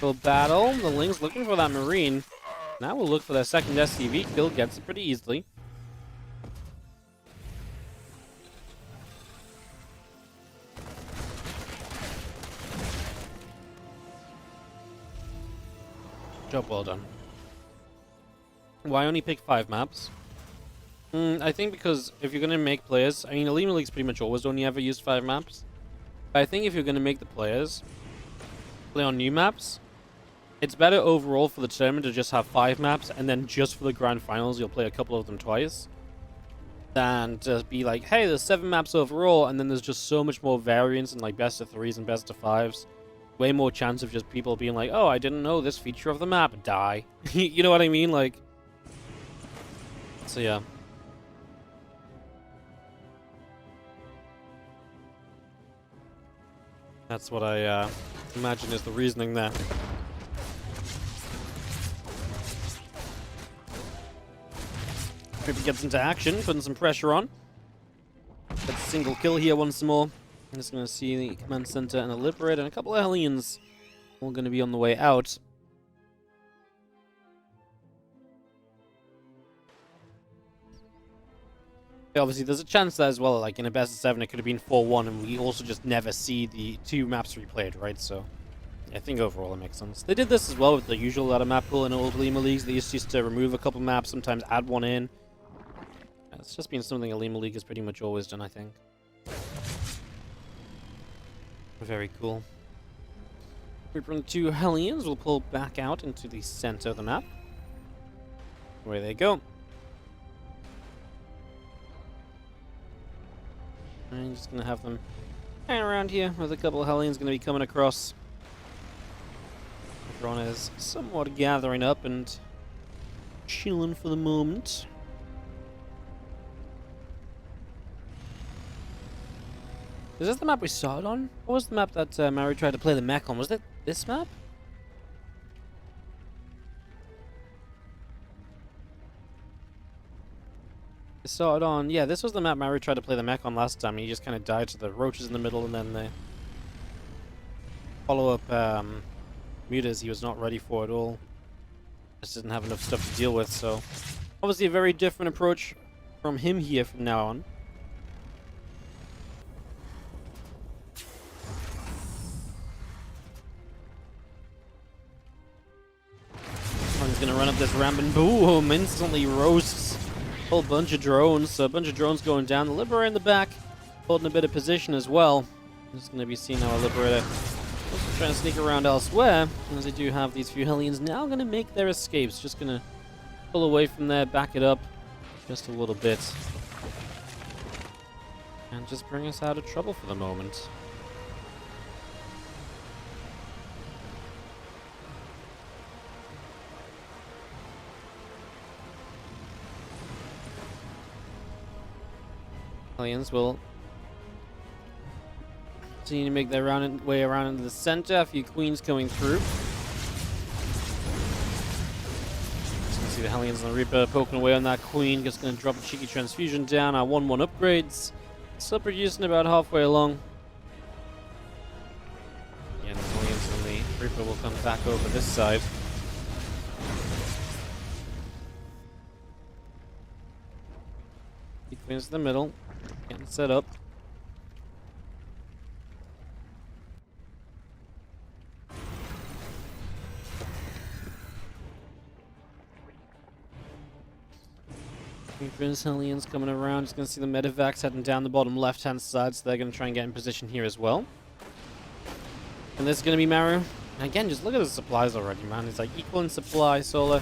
Speaker 1: will battle. The Lings looking for that Marine. Now we'll look for their second SCV kill. Gets it pretty easily. Job well done. Why only pick 5 maps? I think because if you're going to make players... I mean, Olimoleague's pretty much always only ever used 5 maps. But I think if you're going to make the players play on new maps, it's better overall for the tournament to just have 5 maps, and then just for the grand finals you'll play a couple of them twice, than to be like, hey, there's 7 maps overall, and then there's just so much more variance in like best of 3s and best of 5s. way more chance of just people being like, oh, I didn't know this feature of the map, die. You know what I mean? Like, so yeah. That's what I imagine is the reasoning there. Creeper gets into action, putting some pressure on. Gets a single kill here once more. I'm just going to see the command center and a Liberator and a couple of Hellions all going to be on the way out. Obviously, there's a chance that as well, like in a best of 7, it could have been 4-1, and we also just never see the 2 maps replayed, right? So, I think overall it makes sense. They did this as well with the usual ladder map pool in old Olimoleagues. They used to remove a couple maps, sometimes add one in. It's just been something Olimoleague has pretty much always done, I think. Very cool. Reaper and 2 Hellions will pull back out into the center of the map. Away they go. I'm just going to have them hang around here with a couple of Hellions going to be coming across. Everyone is somewhat gathering up and chilling for the moment. Is this the map we saw it on? What was the map that Maru tried to play the mech on? Was it this map? I saw it on... Yeah, this was the map Maru tried to play the mech on last time. He just kind of died to the roaches in the middle, and then the follow-up mutas he was not ready for at all. Just didn't have enough stuff to deal with, so... Obviously a very different approach from him here from now on. He's gonna run up this ramp and boom! Instantly roasts a whole bunch of drones. So a bunch of drones going down. The Liberator in the back, holding a bit of position as well. Just gonna be seeing how a Liberator also trying to sneak around elsewhere. As they do have these few Hellions now gonna make their escapes. Just gonna pull away from there, back it up just a little bit. And just bring us out of trouble for the moment. Hellions will continue to make their way around into the center. A few queens coming through. Just gonna see the Hellions and the Reaper poking away on that queen. Just gonna drop a cheeky transfusion down. Our 1-1 upgrades. Still producing about halfway along. Yeah, the Hellions and the Reaper will come back over this side. Queens in the middle. Getting set up. Prince Hellions coming around. Just going to see the medevacs heading down the bottom left-hand side, so they're going to try and get in position here as well. And this is going to be Maru. And again, just look at the supplies already, man. It's like equal in supply, Solar.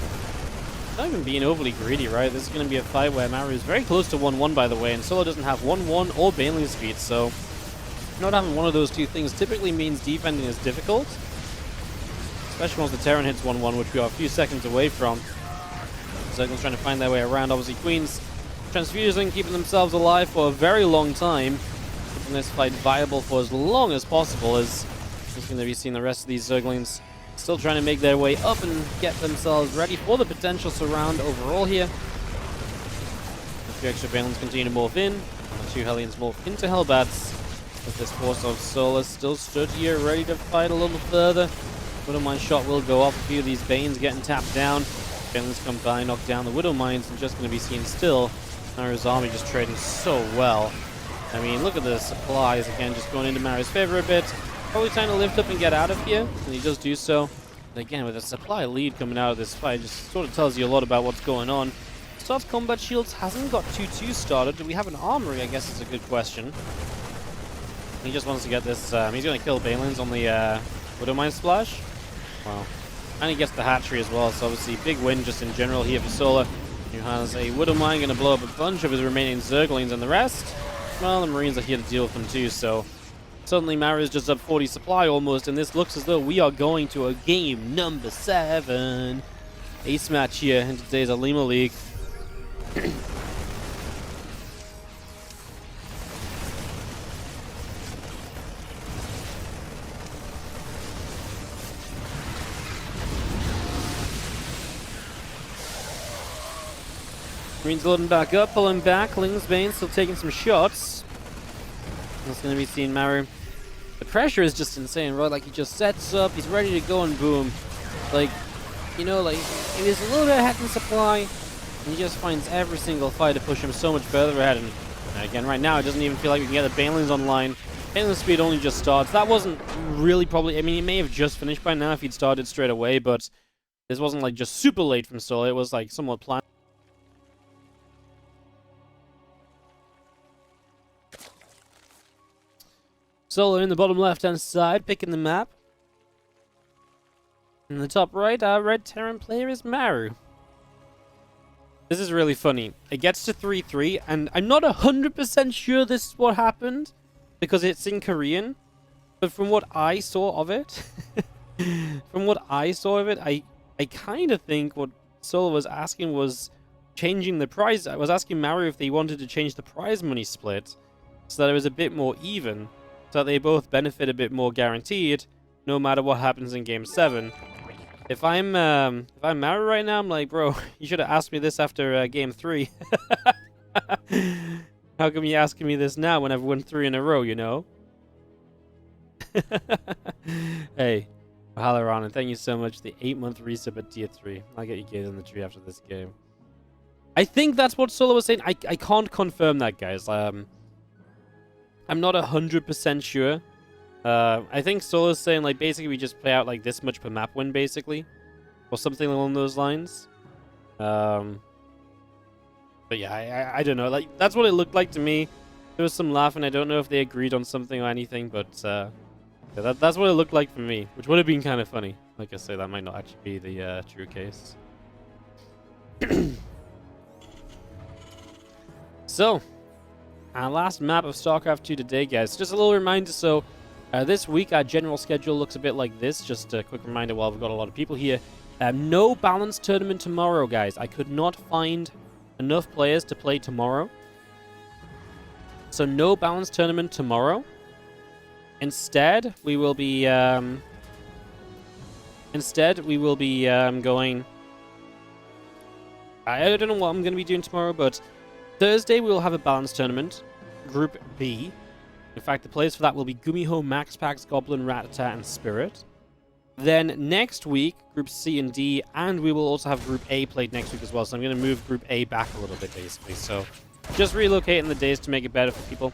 Speaker 1: Not even being overly greedy, right? This is going to be a fight where Maru is very close to 1-1, by the way, and Solar doesn't have 1-1 or Baneling speed, so not having one of those two things typically means defending is difficult. Especially once the Terran hits 1-1, which we are a few seconds away from. Zerglings trying to find their way around. Obviously, Queens transfusing, keeping themselves alive for a very long time. Keeping this fight viable for as long as possible, as we're going to be seeing the rest of these Zerglings still trying to make their way up and get themselves ready for the potential surround overall here. A few extra Banelings continue to morph in. And 2 Hellions morph into Hellbats. With this force of Solar still stood here, ready to fight a little further. Widowmine shot will go off. A few of these Banes getting tapped down. Banelings come by, knock down the Widow Mines, and just going to be seen still. Maru's army just trading so well. I mean, look at the supplies again, just going into Maru's favor a bit. Probably trying to lift up and get out of here, and he does do so. But again, with a supply lead coming out of this fight, just sort of tells you a lot about what's going on. Soft Combat Shields hasn't got 2-2 started. Do we have an armory, I guess is a good question. He just wants to get this, he's going to kill Banelings on the Widowmine splash. Wow. And he gets the hatchery as well, so obviously big win just in general here for Solar, who has a Widowmine, going to blow up a bunch of his remaining Zerglings, and the rest, well, the Marines are here to deal with them too, so Suddenly Maru is just up 40 supply almost, and this looks as though we are going to a game number 7. Ace match here in today's Olimoleague. Green's loading back up, pulling back. Lingsbane still taking some shots. That's going to be seen Maru. The pressure is just insane, right? Like, he just sets up, he's ready to go, and boom. Like, you know, like, he is a little bit ahead in supply, and he just finds every single fight to push him so much further ahead. And again, right now, it doesn't even feel like we can get the Banelings online. Banelings speed only just starts. That wasn't really probably, I mean, he may have just finished by now if he'd started straight away, but this wasn't, like, just super late from Solar. It was, like, somewhat planned. Solar in the bottom left-hand side, picking the map. In the top right, our red Terran player is Maru. This is really funny. It gets to 3-3, and I'm not 100% sure this is what happened, because it's in Korean. But from what I saw of it, I kind of think what Solar was asking was changing the prize. I was asking Maru if they wanted to change the prize money split so that it was a bit more even, so that they both benefit a bit more guaranteed, no matter what happens in Game 7. If I'm Maru right now, I'm like, bro, you should have asked me this after Game 3. How come you asking me this now when I've won 3 in a row, you know? Hey, Halaran, and thank you so much for the 8-month resub at tier 3. I'll get you gated on the tree after this game. I think that's what Solar was saying. I can't confirm that, guys. I'm not 100% sure. I think Solar's saying, like, basically we just play out, like, this much per map win, basically. Or something along those lines. But yeah, I don't know. Like, that's what it looked like to me. There was some laughing. I don't know if they agreed on something or anything, but yeah, that's what it looked like for me. Which would have been kind of funny. Like I say, that might not actually be the true case. So, our last map of StarCraft 2 today, guys. Just a little reminder, so this week our general schedule looks a bit like this. Just a quick reminder while we've got a lot of people here. No balanced tournament tomorrow, guys. I could not find enough players to play tomorrow. So no balanced tournament tomorrow. Instead, we will be going... I don't know what I'm going to be doing tomorrow, but Thursday we will have a balanced tournament. Group B. In fact, the players for that will be Gumiho, Max Pax, Goblin, Ratata, and Spirit. Then next week, Group C and D, and we will also have Group A played next week as well. So I'm going to move Group A back a little bit, basically. So just relocating the days to make it better for people.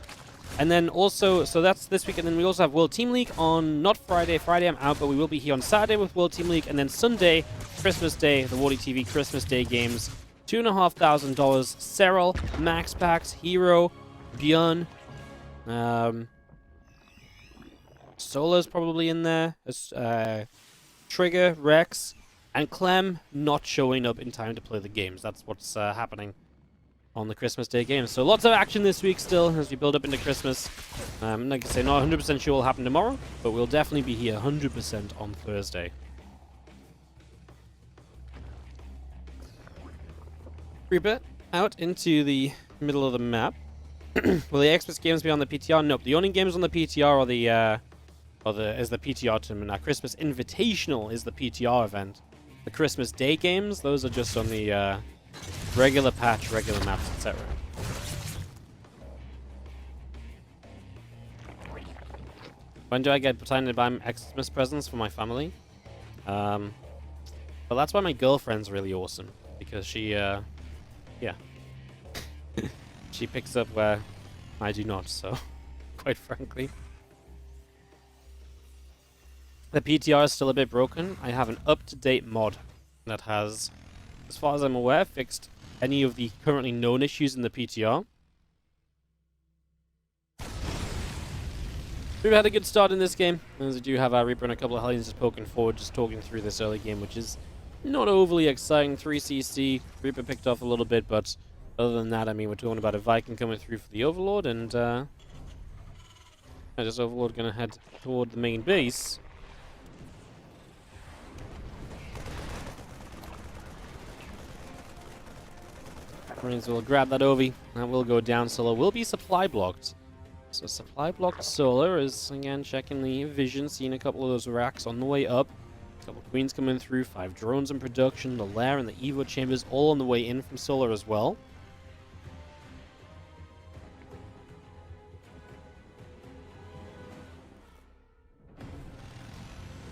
Speaker 1: And then also, so that's this week, and then we also have World Team League on, not Friday. Friday I'm out, but we will be here on Saturday with World Team League. And then Sunday, Christmas Day, the WardiTV Christmas Day games. $2,500. Serral, Max Pax, Hero, Bjorn. Solar's probably in there. Trigger, Rex, and Clem not showing up in time to play the games. That's what's happening on the Christmas Day games. So lots of action this week still as we build up into Christmas. Like I say, not 100% sure what will happen tomorrow, but we'll definitely be here 100% on Thursday. Creeper out into the middle of the map. Will the Xmas games be on the PTR? Nope. The only games on the PTR are the PTR tournament. Our Christmas Invitational is the PTR event. The Christmas Day games, those are just on the regular patch, regular maps, etc. When do I get time to buy Xmas presents for my family? Well, that's why my girlfriend's really awesome. Because she, yeah. She picks up where I do not, so, quite frankly. The PTR is still a bit broken. I have an up-to-date mod that has, as far as I'm aware, fixed any of the currently known issues in the PTR. We've had a good start in this game, as we do have our Reaper and a couple of Hellions just poking forward, just talking through this early game, which is not overly exciting. 3CC, Reaper picked off a little bit, but other than that, I mean, we're talking about a Viking coming through for the Overlord, and Just Overlord gonna head toward the main base. Marines will grab that Ovi. That will go down. Solar will be supply blocked. So supply blocked Solar is, again, checking the vision, seeing a couple of those racks on the way up. A couple of Queens coming through, 5 drones in production, the Lair and the Evo chambers all on the way in from Solar as well.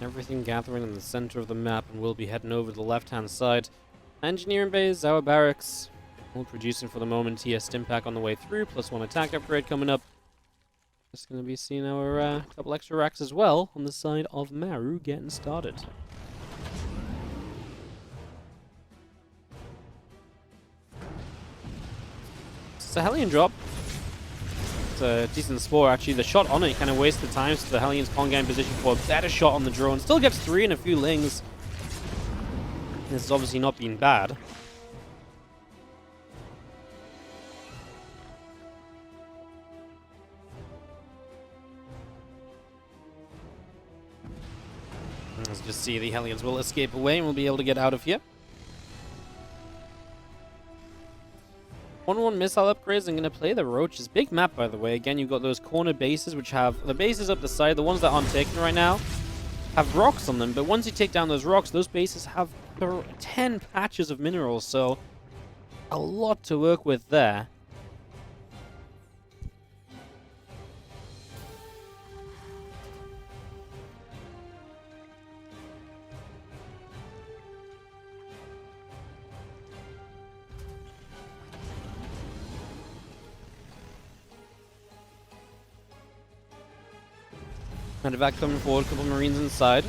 Speaker 1: Everything gathering in the center of the map, and we'll be heading over to the left-hand side. Engineering base, our barracks, all producing for the moment here. Stimpack on the way through, +1 attack upgrade coming up. Just going to be seeing our couple extra racks as well on the side of Maru getting started. It's a Hellion drop. It's a decent spore, actually. The shot on it kind of wasted time, so the Hellions can't get in position for a better shot on the drone. Still gets 3 and a few lings. This has obviously not been bad. Let's just see, the Hellions will escape away and we'll be able to get out of here. 1-1 missile upgrades. I'm going to play the Roaches. Big map, by the way. Again, you've got those corner bases, which have the bases up the side. The ones that aren't taken right now have rocks on them. But once you take down those rocks, those bases have 10 patches of minerals. So a lot to work with there. Medevac coming forward, a couple Marines inside.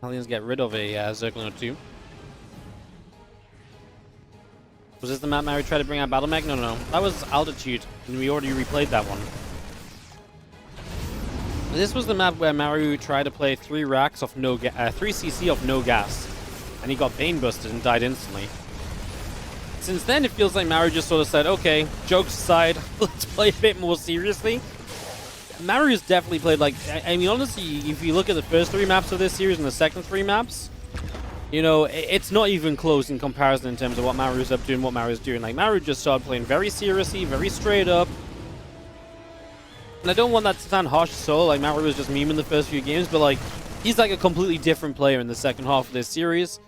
Speaker 1: Hellions get rid of a Zergling or 2. Was this the map Maru tried to bring out Battle Mech? No, no, no. That was Altitude, and we already replayed that one. This was the map where Maru tried to play 3 racks off 3 CC off no gas, and he got Bane busted and died instantly. Since then, it feels like Maru just sort of said, okay, jokes aside, let's play a bit more seriously. Maru's definitely played, like, I mean, honestly, if you look at the first 3 maps of this series and the second 3 maps, you know, it's not even close in comparison in terms of what Maru's up to and what Maru's doing. Like, Maru just started playing very seriously, very straight up. And I don't want that to sound harsh at all, like Maru was just memeing the first few games, but, like, he's like a completely different player in the second half of this series.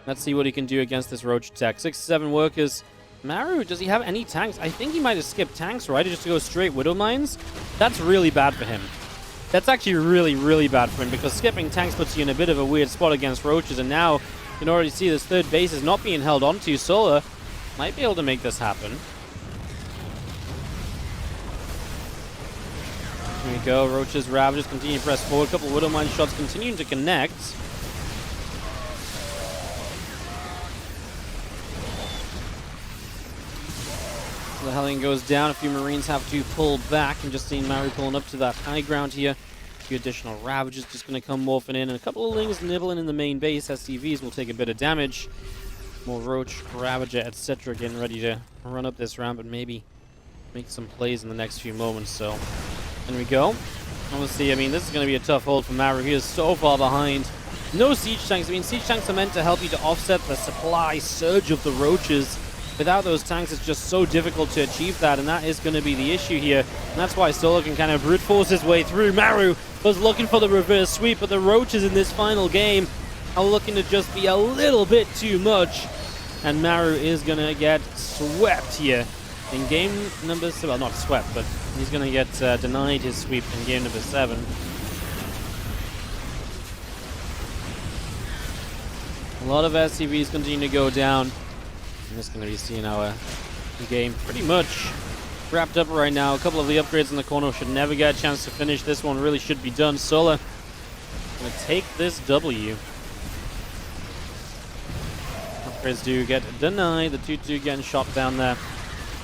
Speaker 1: Let's see what he can do against this Roach attack. 6-7 workers. Maru, does he have any tanks? I think he might have skipped tanks, right? Just to go straight Widow Mines. That's really bad for him. That's actually really, really bad for him, because skipping tanks puts you in a bit of a weird spot against Roaches, and now you can already see this third base is not being held onto. Solar might be able to make this happen. Here we go. Roaches, Ravagers continue to press forward. A couple of Widow Mine shots continuing to connect. The Hellion goes down. A few Marines have to pull back, and just seeing Maru pulling up to that high ground here. A few additional Ravagers just going to come morphing in, and a couple of Lings nibbling in the main base. SCVs will take a bit of damage. More Roach, Ravager, etc. getting ready to run up this ramp and maybe make some plays in the next few moments. So, there we go. Obviously, I mean, this is going to be a tough hold for Maru. He is so far behind. No siege tanks. I mean, siege tanks are meant to help you to offset the supply surge of the Roaches. Without those tanks, it's just so difficult to achieve that, and that is going to be the issue here. And that's why Solar can kind of brute force his way through. Maru was looking for the reverse sweep, but the Roaches in this final game are looking to just be a little bit too much. And Maru is going to get swept here in game number 7. Well, not swept, but he's going to get denied his sweep in game number 7. A lot of SCVs continue to go down. I'm just going to be seeing our game pretty much wrapped up right now. A couple of the upgrades in the corner should never get a chance to finish. This one really should be done. Solar going to take this W. Upgrades do get denied. The 2-2 getting shot down there.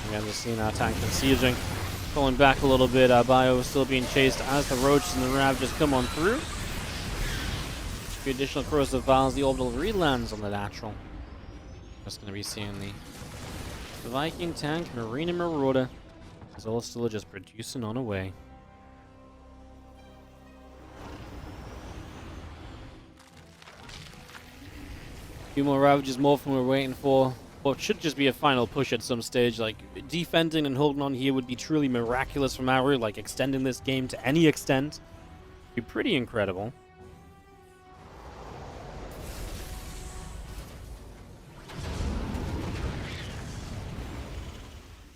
Speaker 1: Again, just seeing our tank besieging. Pulling back a little bit. Our bio still being chased as the Roaches and the Rav just come on through. A few additional corrosive vials. The orbital relands on the lateral. Just going to be seeing the Viking tank, Marine and Marauder. Solar still just producing on away. Few more Ravages, more from we're waiting for. What should just be a final push at some stage. Like, defending and holding on here would be truly miraculous from Maru. Like, extending this game to any extent would be pretty incredible.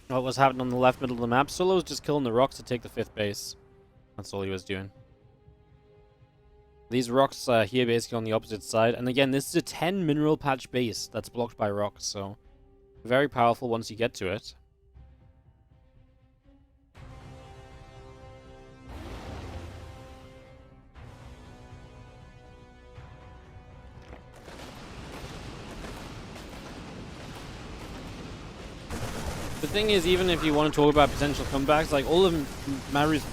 Speaker 1: What was happening on the left middle of the map? Solar was just killing the rocks to take the 5th base. That's all he was doing. These rocks are here basically on the opposite side. And again, this is a 10 mineral patch base that's blocked by rocks. So, very powerful once you get to it. The thing is, even if you want to talk about potential comebacks, like, all of Maru's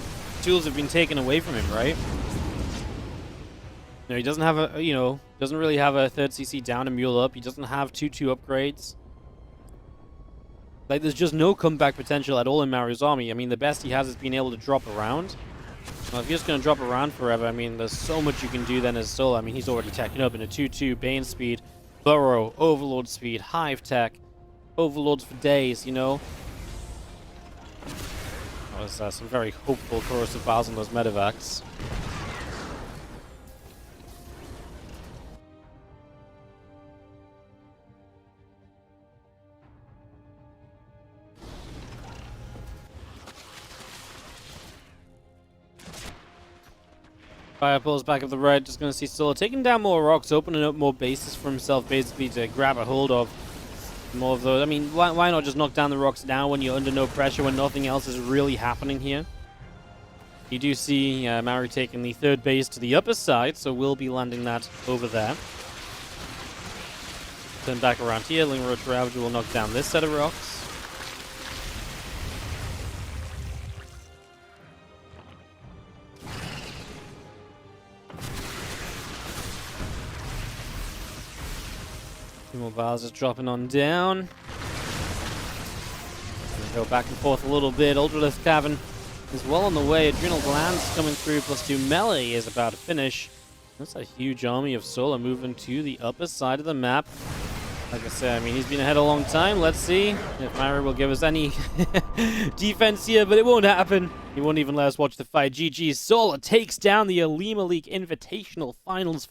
Speaker 1: tools have been taken away from him, right? You know, he doesn't have a, doesn't really have a 3rd CC down and mule up. He doesn't have 2-2 upgrades. Like, there's just no comeback potential at all in Maru's army. I mean, the best he has is being able to drop around. Well, if you're just going to drop around forever, I mean, there's so much you can do then as Solar. I mean, he's already teching up in a 2-2, Bane speed, Burrow, Overlord speed, Hive tech. Overlords for days, you know. That was some very hopeful corrosive bars on those medevacs. Fire pulls back up the right, just going to see Solar taking down more rocks, opening up more bases for himself, basically to grab a hold of. More of those. I mean, why not just knock down the rocks now when you're under no pressure, when nothing else is really happening here? You do see Maru taking the 3rd base to the upper side, so we'll be landing that over there. Turn back around here. Lingroach Ravager will knock down this set of rocks. Two more bars just dropping on down. Go back and forth a little bit. Ultralisk Cavern is well on the way. Adrenal Glands coming through, +2 melee is about to finish. That's a huge army of Solar moving to the upper side of the map. Like I said, I mean, he's been ahead a long time. Let's see if Maru will give us any defense here, but it won't happen. He won't even let us watch the fight. GG. Solar takes down the Olimoleague Invitational Finals.